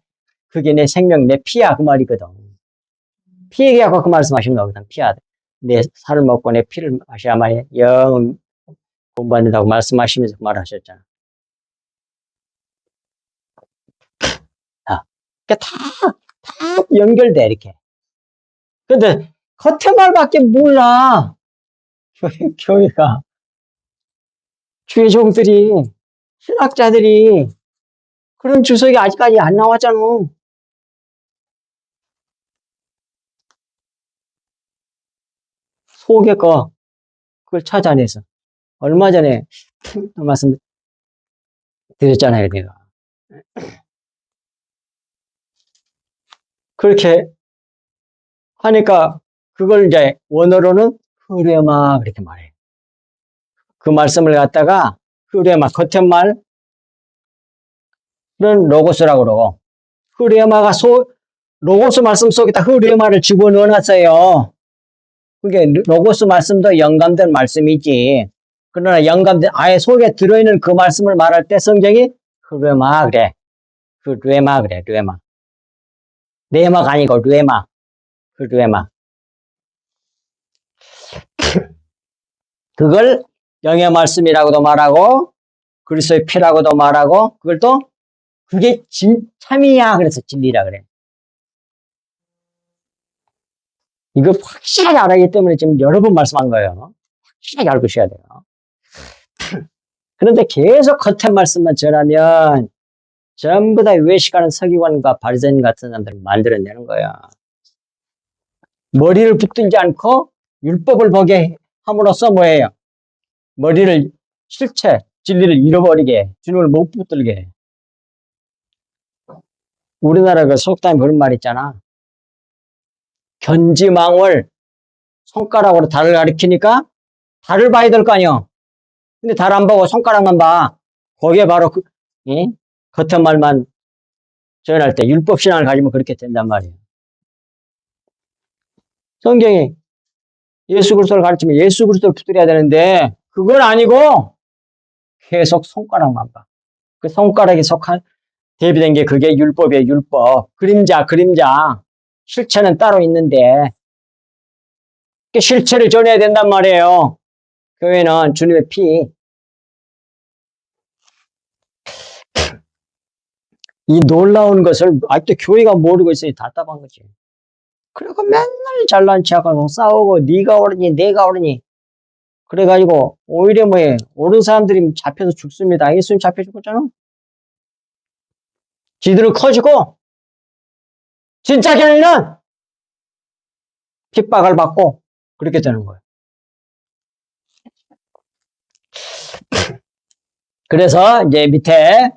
그게 내 생명, 내 피야 그 말이거든. 피 얘기하고 그 말씀하신 거거든. 피야. 내 살을 먹고 내 피를 마셔야만 영 공부한다고 말씀하시면서 그 말하셨잖아. 다 연결돼 이렇게. 근데 겉에 말밖에 몰라. 교회가 주의 종들이 신학자들이 그런 주석이 아직까지 안 나왔잖아. 속에 그걸 찾아내서 얼마 전에 말씀 드렸잖아요, 내가. 그렇게 하니까 그걸 이제 원어로는 흐레마 그렇게 말해요. 그 말씀을 갖다가 흐레마 겉에 말은 로고스라고 그러고 흐레마가 로고스 말씀 속에다 흐레마를 집어넣어놨어요. 그게 로고스 말씀도 영감된 말씀이지. 그러나 영감된 아예 속에 들어있는 그 말씀을 말할 때 성경이 흐레마 그래. 흐레마 그래. 르에마. 레마가 아니고 르에마. 흐레마. 그걸 영의 말씀이라고도 말하고 그리스도의 피라고도 말하고 그걸 또 그게 참이야 그래서 진리라 그래. 이거 확실하게 알아야기 때문에 지금 여러 번 말씀한 거예요. 확실하게 알고 있어야 돼요. 그런데 계속 겉에 말씀만 전하면 전부 다 외식하는 서기관과 바리새인 같은 사람들을 만들어내는 거야. 머리를 붙들지 않고 율법을 보게 함으로써 뭐예요? 머리를 실체, 진리를 잃어버리게, 주님을 못 붙들게. 우리나라 그 속담에 그런 말 있잖아. 견지망을 손가락으로 달을 가리키니까 달을 봐야 될 거 아니야. 근데 달 안 보고 손가락만 봐. 거기에 바로 겉은 말만 전할 때 율법신앙을 가지면 그렇게 된단 말이에요. 성경이 예수 그리스도를 가르치면 예수 그리스도를 붙들어야 되는데 그건 아니고 계속 손가락만 봐. 그 손가락이 대비된 게 그게 율법이에요. 율법. 그림자. 실체는 따로 있는데 그 실체를 전해야 된단 말이에요. 교회는 주님의 피. 이 놀라운 것을 아직도 교회가 모르고 있으니 답답한 거지. 그리고 맨날 잘난 체하고 싸우고 네가 옳으니 내가 옳으니 그래가지고 오히려 뭐해 옳은 사람들이 잡혀서 죽습니다. 예수님 잡혀 죽었잖아. 지들은 커지고 진짜 교회는 핍박을 받고 그렇게 되는 거예요. 그래서 이제 밑에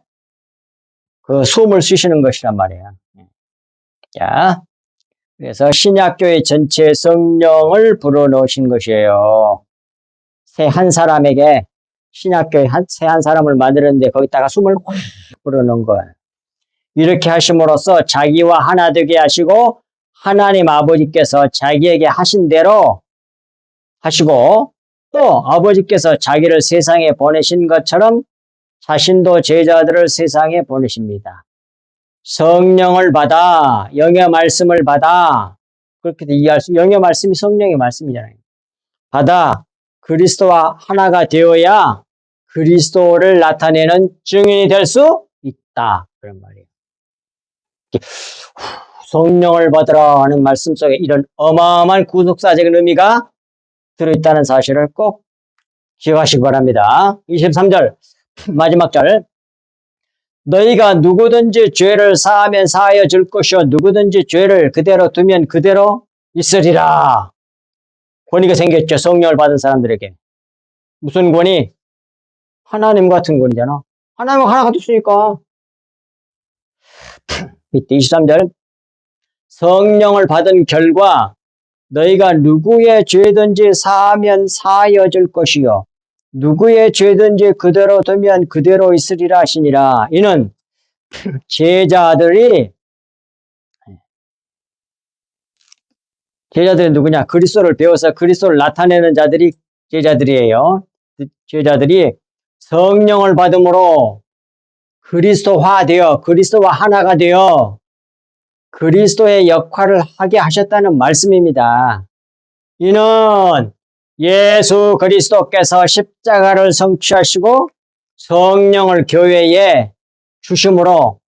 그 숨을 쉬시는 것이란 말이에요. 자, 그래서 신약교회 전체에 성령을 불어넣으신 것이에요. 새 한 사람에게 신약교회 새 한 사람을 만드는데 거기다가 숨을 확 불어넣은 거예요. 이렇게 하심으로써 자기와 하나 되게 하시고 하나님 아버지께서 자기에게 하신 대로 하시고 또 아버지께서 자기를 세상에 보내신 것처럼 자신도 제자들을 세상에 보내십니다. 성령을 받아 영의 말씀을 받아 그렇게 이해할 수 영의 말씀이 성령의 말씀이잖아요. 받아 그리스도와 하나가 되어야 그리스도를 나타내는 증인이 될 수 있다. 그런 말이에요. 성령을 받으라 하는 말씀 속에 이런 어마어마한 구속사적인 의미가 들어있다는 사실을 꼭 기억하시기 바랍니다. 23절 마지막 절 너희가 누구든지 죄를 사하면 사하여 줄 것이요 누구든지 죄를 그대로 두면 그대로 있으리라. 권위가 생겼죠. 성령을 받은 사람들에게. 무슨 권위? 하나님 같은 권위잖아. 하나님과 하나 같았으니까. 밑에 23절 성령을 받은 결과 너희가 누구의 죄든지 사하면 사하여 줄 것이요 누구의 죄든지 그대로 두면 그대로 있으리라 하시니라. 이는 제자들이 누구냐? 그리스도를 배워서 그리스도를 나타내는 자들이 제자들이에요. 제자들이 성령을 받음으로 그리스도화되어 그리스도와 하나가 되어 그리스도의 역할을 하게 하셨다는 말씀입니다. 이는 예수 그리스도께서 십자가를 성취하시고 성령을 교회에 주심으로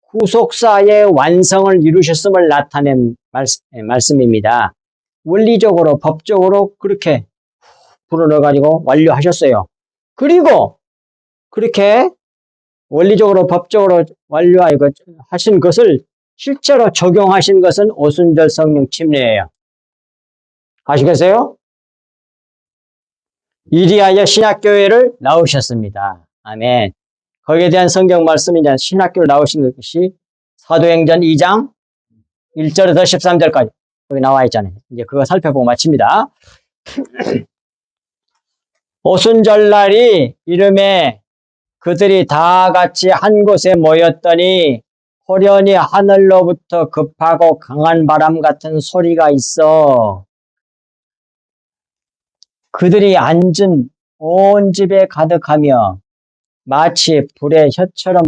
구속사의 완성을 이루셨음을 나타낸 말씀입니다. 원리적으로 법적으로 그렇게 불어넣어가지고 완료하셨어요. 그리고 그렇게 원리적으로 법적으로 완료하신 것을 실제로 적용하신 것은 오순절 성령 침례예요. 아시겠어요? 이리하여 신학교회를 나오셨습니다. 아멘. 거기에 대한 성경 말씀이 이제 신학교를 나오신 것이 사도행전 2장 1절에서 13절까지 거기 나와 있잖아요. 이제 그거 살펴보고 마칩니다. 오순절날이 이름에 그들이 다 같이 한 곳에 모였더니 호련히 하늘로부터 급하고 강한 바람 같은 소리가 있어 그들이 앉은 온 집에 가득하며 마치 불의 혀처럼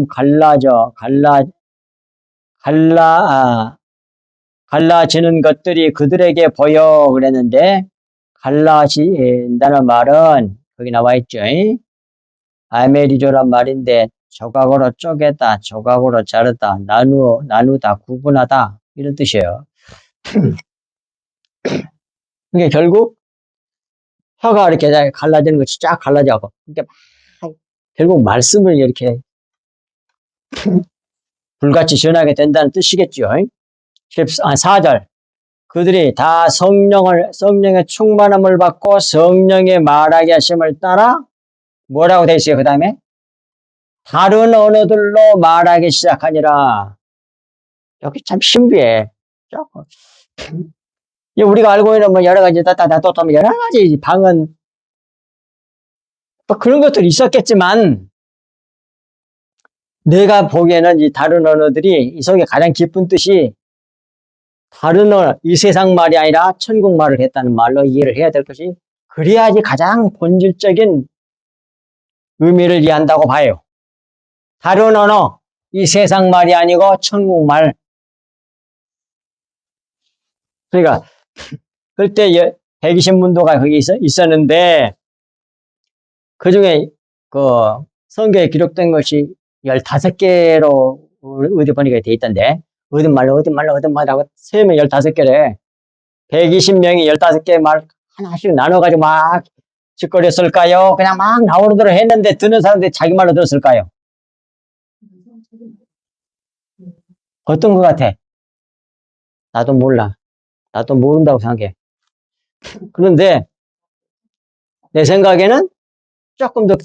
갈라지는 것들이 그들에게 보여 그랬는데 갈라진다는 말은 거기 나와 있죠. 아메리조란 말인데 조각으로 쪼개다, 조각으로 자르다, 나누다, 구분하다 이런 뜻이에요. 그게 결국 혀가 이렇게 갈라지는 것이 쫙 갈라져고 이렇게 결국 말씀을 이렇게 불같이 전하게 된다는 뜻이겠죠. 4절 그들이 다 성령의 충만함을 받고 성령의 말하게 하심을 따라 뭐라고 돼 있어요? 그 다음에 다른 언어들로 말하기 시작하니라. 여기 참 신비해. 우리가 알고 있는 뭐 여러 가지 여러 가지 방언 뭐 그런 것들이 있었겠지만 내가 보기에는 이 다른 언어들이 이 속에 가장 깊은 뜻이 다른 언어, 이 세상 말이 아니라 천국 말을 했다는 말로 이해를 해야 될 것이 그래야지 가장 본질적인 의미를 이해한다고 봐요. 다른 언어, 이 세상 말이 아니고 천국 말. 그러니까 그때 120문도가 거기 있었는데 그 중에 그 성경에 기록된 것이 15개로 어디 보니까 돼 있던데 어떤 말로 하고 세면 15개래. 120명이 15개 말 하나씩 나눠가지고 막 짓거렸을까요? 그냥 막 나오는 대로 했는데 듣는 사람들이 자기 말로 들었을까요? 어떤 것 같아? 나도 몰라. 나도 모른다고 생각해. 그런데 내 생각에는 조금 더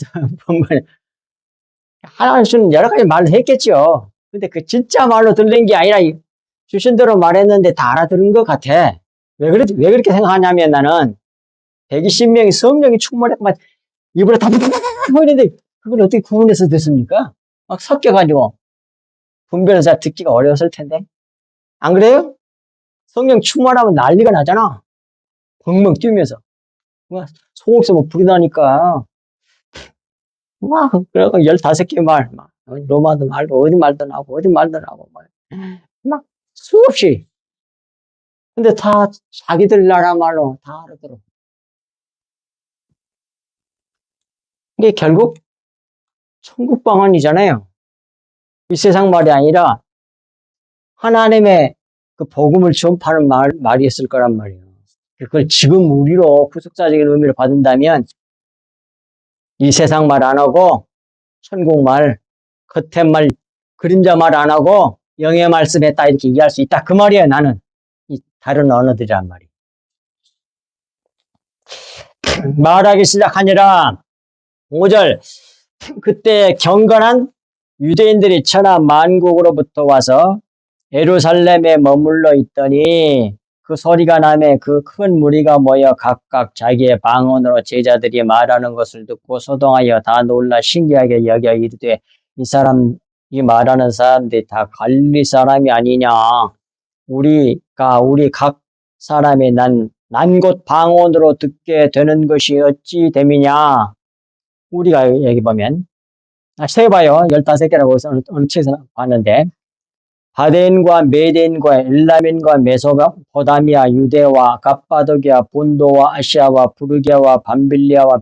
하나씩 여러 가지 말을 했겠죠. 근데 그 진짜 말로 들린 게 아니라 주신 대로 말했는데 다 알아들은 것 같아. 왜 그렇게 생각하냐면 나는 120명이 성령이 충만했구만 입으로 다다다다다 보이는데 그걸 어떻게 구분해서 듣습니까? 막 섞여가지고 분별해서 듣기가 어려웠을 텐데. 안 그래요? 성령 충만하면 난리가 나잖아. 벙벙 뛰면서. 속에서 뭐 불이 나니까. 막, 그래서 15개 말, 막, 로마도 말도, 어디 말도 나고, 막, 수없이. 근데 다 자기들 나라 말로 다 알아들어. 이게 결국 천국 방언이잖아요. 이 세상 말이 아니라 하나님의 그 복음을 전파하는 말이었을 거란 말이에요. 그걸 지금 우리로 구속사적인 의미를 받는다면 이 세상 말 안 하고 천국 말, 겉에 말, 그림자 말 안 하고 영의 말씀했다 이렇게 이해할 수 있다. 그 말이에요. 나는 이 다른 언어들이란 말이에요. 말하기 시작하니라 5절 그때 경건한 유대인들이 천하 만국으로부터 와서 예루살렘에 머물러 있더니 그 소리가 나매 그 큰 무리가 모여 각각 자기의 방언으로 제자들이 말하는 것을 듣고 소동하여 다 놀라 신기하게 여겨 이르되 이 말하는 사람들이 다 갈릴리 사람이 아니냐. 우리 각 사람이 난 곧 방언으로 듣게 되는 것이 어찌 됨이냐. 우리가 여기 보면 세봐요. 15개라고 어느 책에서 봤는데 바덴과 메덴과 엘라민과 메소포타미아, 유대와 갑바도기아, 본도와 아시아와 부르게와 밤빌리아와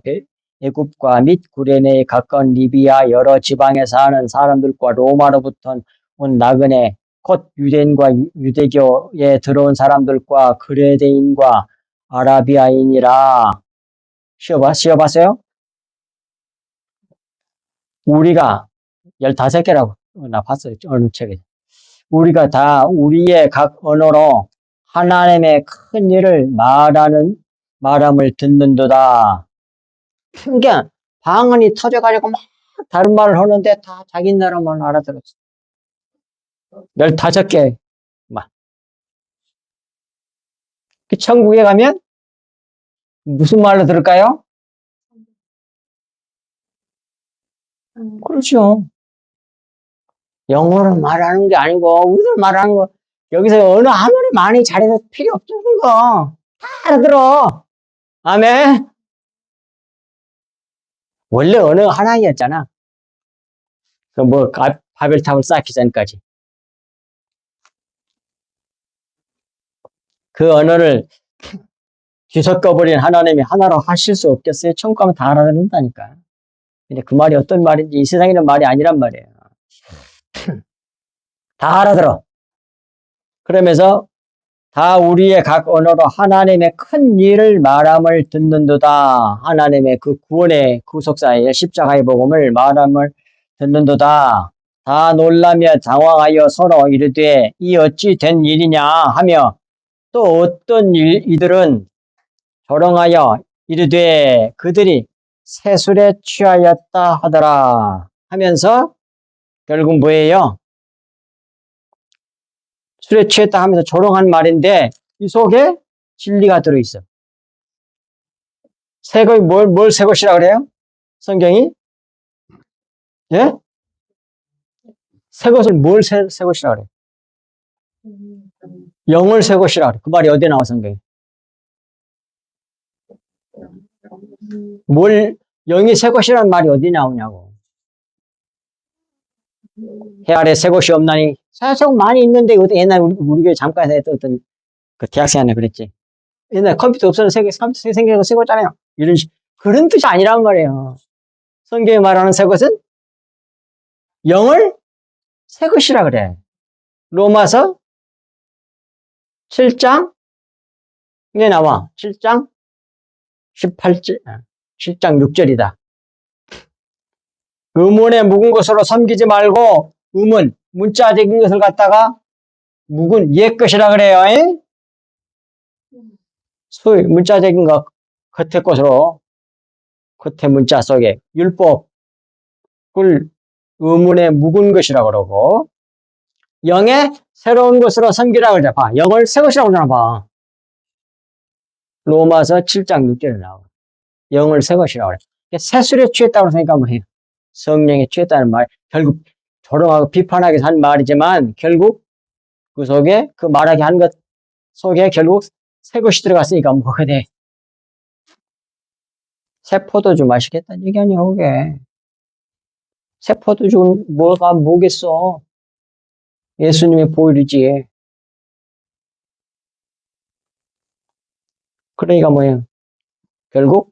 애굽과 및 구레네에 가까운 리비아 여러 지방에 사는 사람들과 로마로부터 온 나그네 곧 유대인과 유대교에 들어온 사람들과 그레데인과 아라비아인이라. 쉬어봤어요? 우리가 15개라고 나 봤어요. 어느 책에. 우리가 다 우리의 각 언어로 하나님의 큰 일을 말함을 듣는도다. 그러니까 방언이 터져가지고 막 다른 말을 하는데 다 자기 나라만 알아들었어. 15개. 막. 천국에 가면 무슨 말로 들을까요? 그렇죠. 영어로 말하는 게 아니고 우리로 말하는 거. 여기서 언어 아무리 많이 잘해도 필요 없는 거. 다 알아들어. 아멘. 원래 언어가 하나였잖아. 바벨탑을 쌓기 전까지. 그 언어를 뒤섞어버린 하나님이 하나로 하실 수 없겠어요? 천국 가면 다 알아듣는다니까. 근데 그 말이 어떤 말인지 이 세상에 있는 말이 아니란 말이에요. 다 알아들어. 그러면서 다 우리의 각 언어로 하나님의 큰 일을 말함을 듣는도다. 하나님의 그 구원의 구속사의 십자가의 복음을 말함을 듣는도다. 다 놀라며 당황하여 서로 이르되 이 어찌 된 일이냐 하며 또 어떤 이들은 조롱하여 이르되 그들이 세술에 취하였다 하더라 하면서 결국 뭐예요? 술에 취했다 하면서 조롱한 말인데 이 속에 진리가 들어있어. 새것이 뭘 새것이라 그래요? 성경이? 예? 새것을 뭘 새것이라 그래요? 영을 새것이라 그래. 그 말이 어디에 나와 성경에? 영이 새것이라는 말이 어디 나오냐고. 해 아래 새것이 없나니 새것 많이 있는데 옛날 우리 교회 잠깐 했던 그 대학생한테 그랬지. 옛날 컴퓨터 없어서 컴퓨터 생겨서 쓰고 있잖아요. 그런 뜻이 아니란 말이에요. 성경이 말하는 새 것은 영을 새 것이라 그래. 로마서 7장에 나와. 7장 18절, 7장 6절이다. 의문에 묵은 것으로 섬기지 말고 문자적인 것을 갖다가 묵은 옛 것이라 그래요. 문자적인 것 겉에 것으로 겉에 문자 속에 율법을 의문에 묵은 것이라고 그러고 영의 새로운 것으로 섬기라고 그러자. 봐. 영을 새 것이라고 그러나 봐. 로마서 7장 6절에 나와. 영을 새 것이라고 그래. 새술에 취했다고 생각하면 해요. 성령에 취했다는 말. 결국 조롱하고 비판하기 한 말이지만 결국 그 속에 그 말하게 한 것 속에 결국 새 것이 들어갔으니까 뭐가 돼? 새 포도주 맛있겠다는 얘기 아니야, 그게. 새 포도주는 뭐겠어? 예수님의 보혈이지. 그러니까 뭐예요? 결국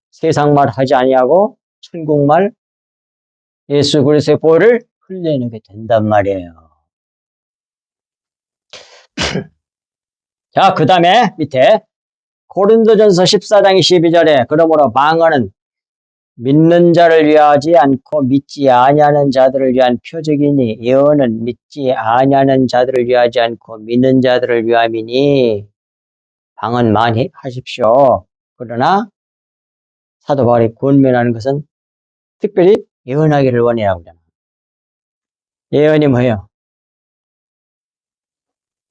세상 말 하지 아니하고 천국 말 예수 그리스도의 보혈을 흘려내게 된단 말이에요. 자, 그 다음에 밑에 고린도전서 14장 12절에 그러므로 방언은 믿는 자를 위하지 않고 믿지 아니하는 자들을 위한 표적이니 예언은 믿지 아니하는 자들을 위하지 않고 믿는 자들을 위함이니 방언 많이 하십시오. 그러나 사도 바울이 권면하는 것은 특별히 예언하기를 원해라고 하잖아요. 예언이 뭐예요?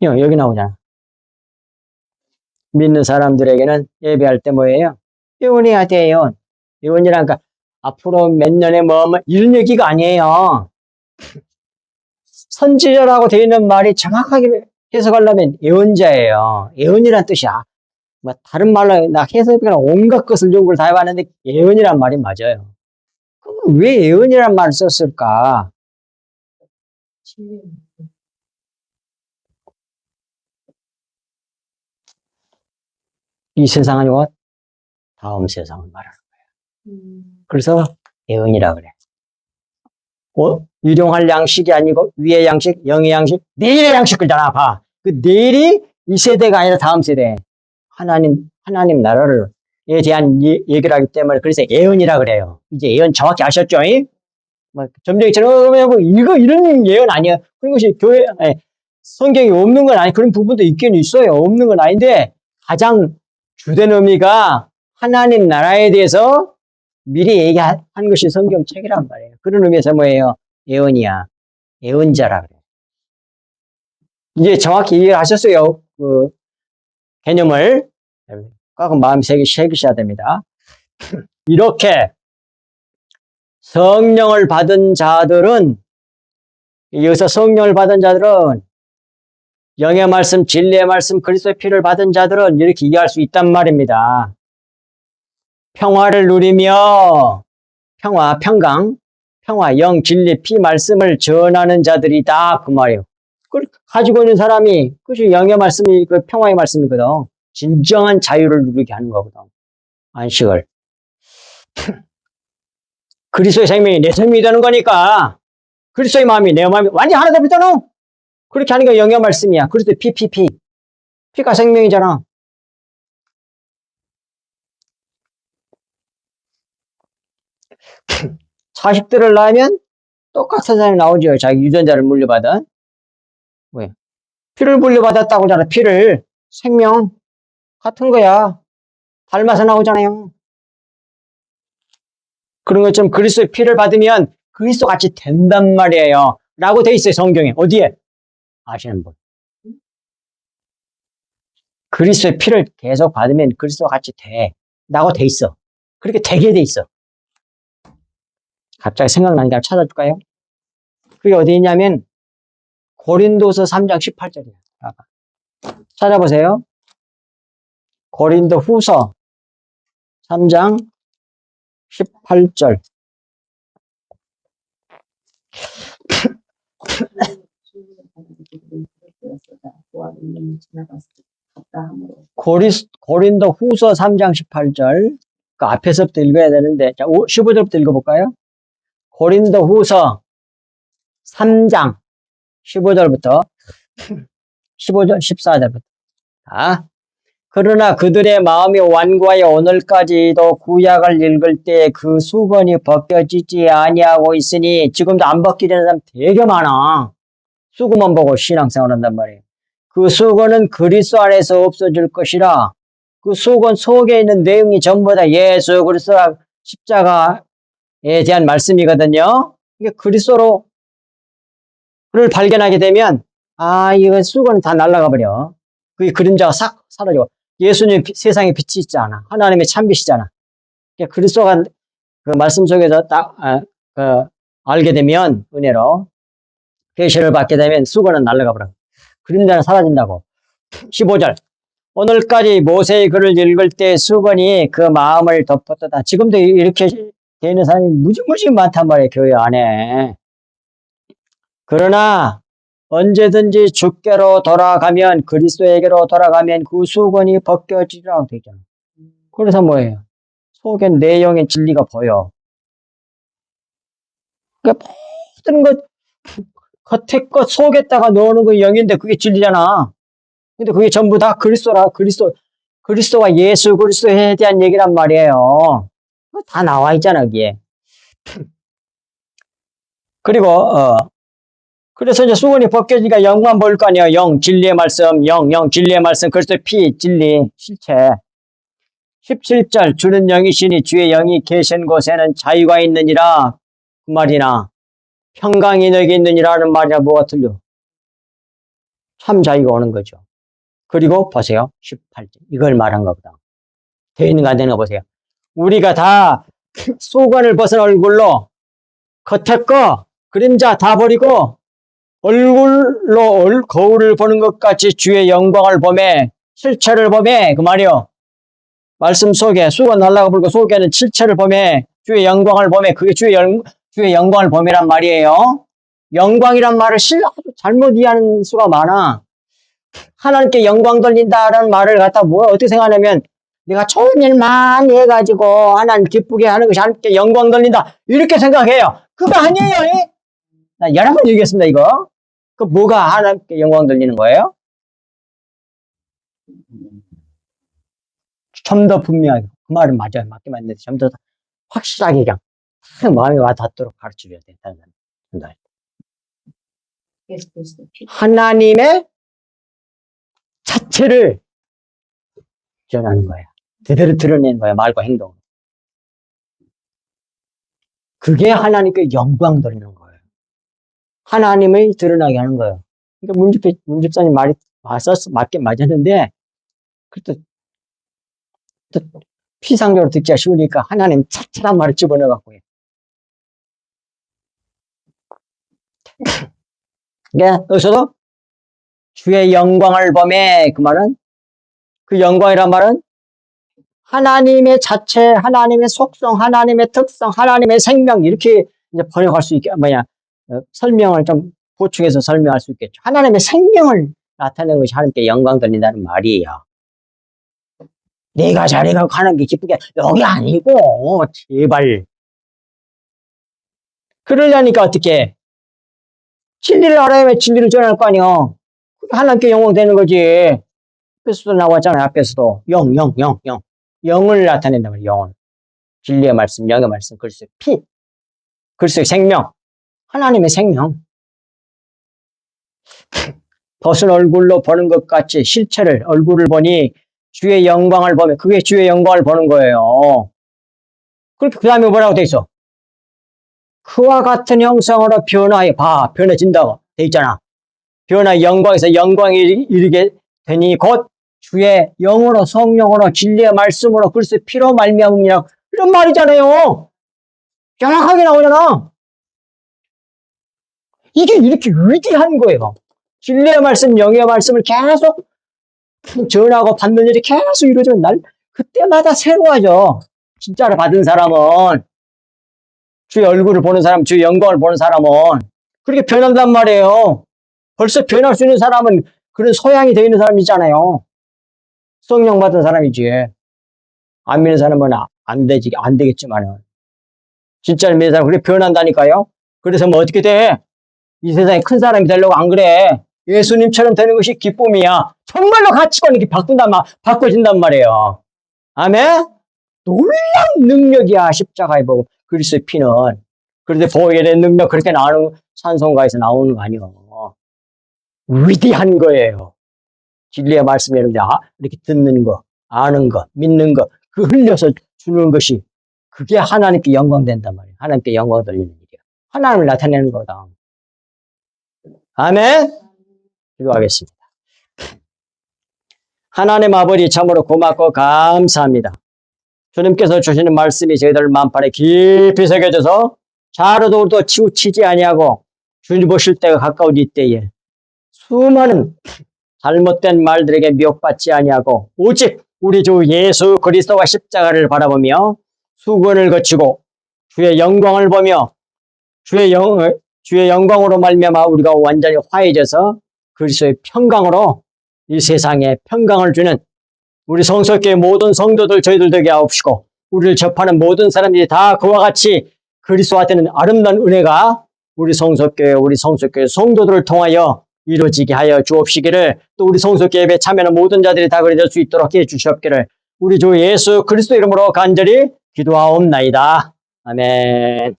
여기 나오잖아. 믿는 사람들에게는 예배할 때 뭐예요? 예언해야 돼, 예언. 예언이라니까 앞으로 몇 년에 이런 얘기가 아니에요. 선지자라고 되어 있는 말이 정확하게 해석하려면 예언자예요. 예언이란 뜻이야. 뭐 다른 말로 나 해석이나 온갖 것을 연구를 다 해봤는데 예언이란 말이 맞아요. 그럼 왜 예언이란 말을 썼을까? 이 세상은 요 다음 세상을 말하는 거예요. 그래서 예언이라 그래. 일용할 양식이 아니고 위의 양식, 영의 양식, 내일의 양식이잖아. 봐. 그 내일이 이 세대가 아니라 다음 세대. 하나님 나라를에 대한 얘기를 하기 때문에 그래서 예언이라 그래요. 이제 예언 정확히 아셨죠? 뭐 점쟁이처럼 이거 이런 예언 아니야. 그런 것이 성경이 없는 건 아니. 그런 부분도 있긴 있어요. 없는 건 아닌데 가장 주된 의미가 하나님 나라에 대해서 미리 얘기한 것이 성경책이란 말이에요. 그런 의미에서 뭐예요? 예언이야. 예언자라 그래요. 이제 정확히 이해를 하셨어요. 그 개념을. 꼭 마음에 새기셔야 됩니다. 이렇게 성령을 받은 자들은, 여기서 성령을 받은 자들은 영의 말씀, 진리의 말씀, 그리스도의 피를 받은 자들은 이렇게 이해할 수 있단 말입니다. 평화를 누리며 평강, 영, 진리, 피 말씀을 전하는 자들이다. 그 말이에요. 그걸 가지고 있는 사람이, 그것이 영의 말씀이, 그 평화의 말씀이거든. 진정한 자유를 누리게 하는 거거든. 안식을. 그리스도의 생명이 내 생명이 되는 거니까, 그리스도의 마음이 내 마음이 완전 하나 되거든. 그렇게 하는 게 영의 말씀이야. 그리스도의 피가 생명이잖아. 자식들을 낳으면 똑같은 사람이 나오죠. 자기 유전자를 물려받은. 왜? 피를 물려받았다고 하잖아. 피를. 생명. 같은 거야. 닮아서 나오잖아요. 그런 것처럼 그리스도의 피를 받으면 그리스도 같이 된단 말이에요. 라고 돼 있어요. 성경에. 어디에? 아시는 분. 그리스도의 피를 계속 받으면 그리스도와 같이 돼. 라고 돼 있어. 그렇게 되게 돼 있어. 갑자기 생각나는 게 찾아줄까요? 그게 어디 있냐면 고린도서 3장 18절이에요. 찾아보세요. 고린도 후서 3장 18절. 고린도 후서 3장 18절. 그 앞에서부터 읽어야 되는데, 자, 15절부터 읽어볼까요? 고린도 후서 3장 15절부터 15절, 14절부터. 자, 그러나 그들의 마음이 완고하여 오늘까지도 구약을 읽을 때 그 수건이 벗겨지지 아니하고 있으니 지금도 안 벗기는 사람 되게 많아. 수건만 보고 신앙생활 한단 말이에요. 그 수건은 그리스도 안에서 없어질 것이라. 그 수건 속에 있는 내용이 전부 다 예수 그리스도 십자가에 대한 말씀이거든요. 이게 그리스도를 발견하게 되면 이거 수건은 다 날아가 버려. 그게 그림자가 싹 사라져. 예수님 세상에 빛이 있잖아. 하나님의 참빛이잖아. 그리스도가 그 말씀 속에서 딱 알게 되면 은혜로 계시를 받게 되면 수건은 날아가 버려. 그림자는 사라진다고. 15절. 오늘까지 모세의 글을 읽을 때 수건이 그 마음을 덮었다. 지금도 이렇게 되는 사람이 무지무지 많단 말이에요. 교회 안에. 그러나 언제든지 주께로 돌아가면 그리스도에게로 돌아가면 그 수건이 벗겨지리라고 되어 있잖아요. 그래서 뭐예요? 속에 내용의 진리가 보여. 그러니까 모든 것 겉에 것 속에다가 넣는 거 영인데 그게 진리잖아. 근데 그게 전부 다 그리스도와 예수 그리스도에 대한 얘기란 말이에요. 다 나와 있잖아, 여기에. 그리고, 그래서 이제 수건이 벗겨지니까 영만 보일 거 아니에요. 영, 진리의 말씀, 영, 진리의 말씀, 그리스도의 피, 진리, 실체. 17절, 주는 영이시니 주의 영이 계신 곳에는 자유가 있느니라. 그 말이나, 평강이 너에게 있느니라는 말이나 뭐가 틀려? 참 자유가 오는 거죠. 그리고 보세요. 18절. 이걸 말한 거거든. 되어 있는가 안 되는 거 보세요. 우리가 다 수건을 벗은 얼굴로 겉에 거 그림자 다 버리고 얼굴로 거울을 보는 것 같이 주의 영광을 보매 실체를 보매 그 말이요. 말씀 속에 수건 날라가 불고 속에는 실체를 보매 주의 영광을 보매 그게 주의 영광을 보매란 말이에요. 영광이란 말을 잘못 이해하는 수가 많아. 하나님께 영광 돌린다라는 말을 갖다 어떻게 생각하냐면 내가 좋은 일 많이 해가지고 하나님 기쁘게 하는 것이 하나님께 영광 돌린다 이렇게 생각해요. 그거 아니에요. 나 여러 번 얘기했습니다. 이거. 그 뭐가 하나님께 영광 돌리는 거예요? 좀 더 분명하게 그 말은 맞아요. 맞게 맞는데 좀 더 확실하게 그냥 딱 마음에 와 닿도록 가르쳐줘야 된다는 거예요. 예수 그리스도 피. 하나님의 자체를 전하는 거야. 제대로 드러내는 거야. 말과 행동. 그게 하나님께 영광 돌리는 거예요. 하나님을 드러나게 하는 거예요. 그러니까 문집사님 말이 맞긴 맞았는데, 그래도 또 피상적으로 듣기가 쉬우니까 하나님 자체란 말을 집어넣어갖고 해. 그러니까 여기서도 주의 영광을 보매 그 말은 그 영광이란 말은 하나님의 자체, 하나님의 속성, 하나님의 특성, 하나님의 생명 이렇게 이제 번역할 수 있게 설명을 좀 보충해서 설명할 수 있겠죠. 하나님의 생명을 나타내는 것이 하나님께 영광 돌린다는 말이에요. 내가 잘해가고 하는 게 기쁘게 여기 아니고 제발. 그러려니까 어떻게 진리를 알아야 진리를 전할 거 아니야. 하나님께 영광 되는 거지. 앞에서도 나왔잖아요. 앞에서도 영을 나타낸단 말이에요. 영을. 진리의 말씀, 영의 말씀, 글쎄 피, 글쎄 생명, 하나님의 생명. 벗은 얼굴로 보는 것 같이 실체를 얼굴을 보니 주의 영광을 보면 그게 주의 영광을 보는 거예요. 그렇게 그 다음에 뭐라고 돼 있어? 그와 같은 형상으로 변해진다고 돼 있잖아. 변화 영광에서 영광에 이르게 되니 곧 주의 영으로 성령으로 진리의 말씀으로 글쎄 피로 말미암음이라 이런 말이잖아요. 정확하게 나오잖아. 이게 이렇게 위대한 거예요. 진리의 말씀, 영의 말씀을 계속 전하고 받는 일이 계속 이루어지면 그때마다 새로워져. 진짜로 받은 사람은 주의 얼굴을 보는 사람, 주의 영광을 보는 사람은 그렇게 변한단 말이에요. 벌써 변할 수 있는 사람은 그런 소양이 되어 있는 사람이잖아요. 성령 받은 사람이지. 안 믿는 사람은 안 되겠지만은. 진짜로 믿는 사람은 그렇게 변한다니까요. 그래서 뭐 어떻게 돼? 이 세상에 큰 사람이 되려고 안 그래. 예수님처럼 되는 것이 기쁨이야. 정말로 가치관이 이렇게 바꿔진단 말이에요. 아멘? 놀라운 능력이야, 십자가의 복음. 그리스도의 피는. 그런데 보게 된 능력 그렇게 나오는 찬송가에서 나오는 거 아니에요. 위대한 거예요. 진리의 말씀 여러분들 이렇게 듣는 거, 아는 거, 믿는 거, 그 흘려서 주는 것이 그게 하나님께 영광 된단 말이에요. 하나님께 영광 돌리는 일이에요. 하나님을 나타내는 거다. 아멘. 기도하겠습니다. 하나님 아버지 참으로 고맙고 감사합니다. 주님께서 주시는 말씀이 저희들 만판에 깊이 새겨져서 자로도 또 치우치지 아니하고 주님 보실 때가 가까운 이때에 수많은 잘못된 말들에게 미혹받지 아니하고 오직 우리 주 예수 그리스도와 십자가를 바라보며 수건을 거치고 주의 영광을 보며 주의 영광으로 말미암아 우리가 완전히 화해져서 그리스도의 평강으로 이 세상에 평강을 주는 우리 성석교회 모든 성도들 저희들 되게 하옵시고 우리를 접하는 모든 사람들이 다 그와 같이 그리스도와 되는 아름다운 은혜가 우리 성석교회 성도들을 통하여 이루어지게 하여 주옵시기를 또 우리 성석교회 예배에 참여하는 모든 자들이 다 그리 될 수 있도록 해 주시옵기를 우리 주 예수 그리스도 이름으로 간절히 기도하옵나이다. 아멘.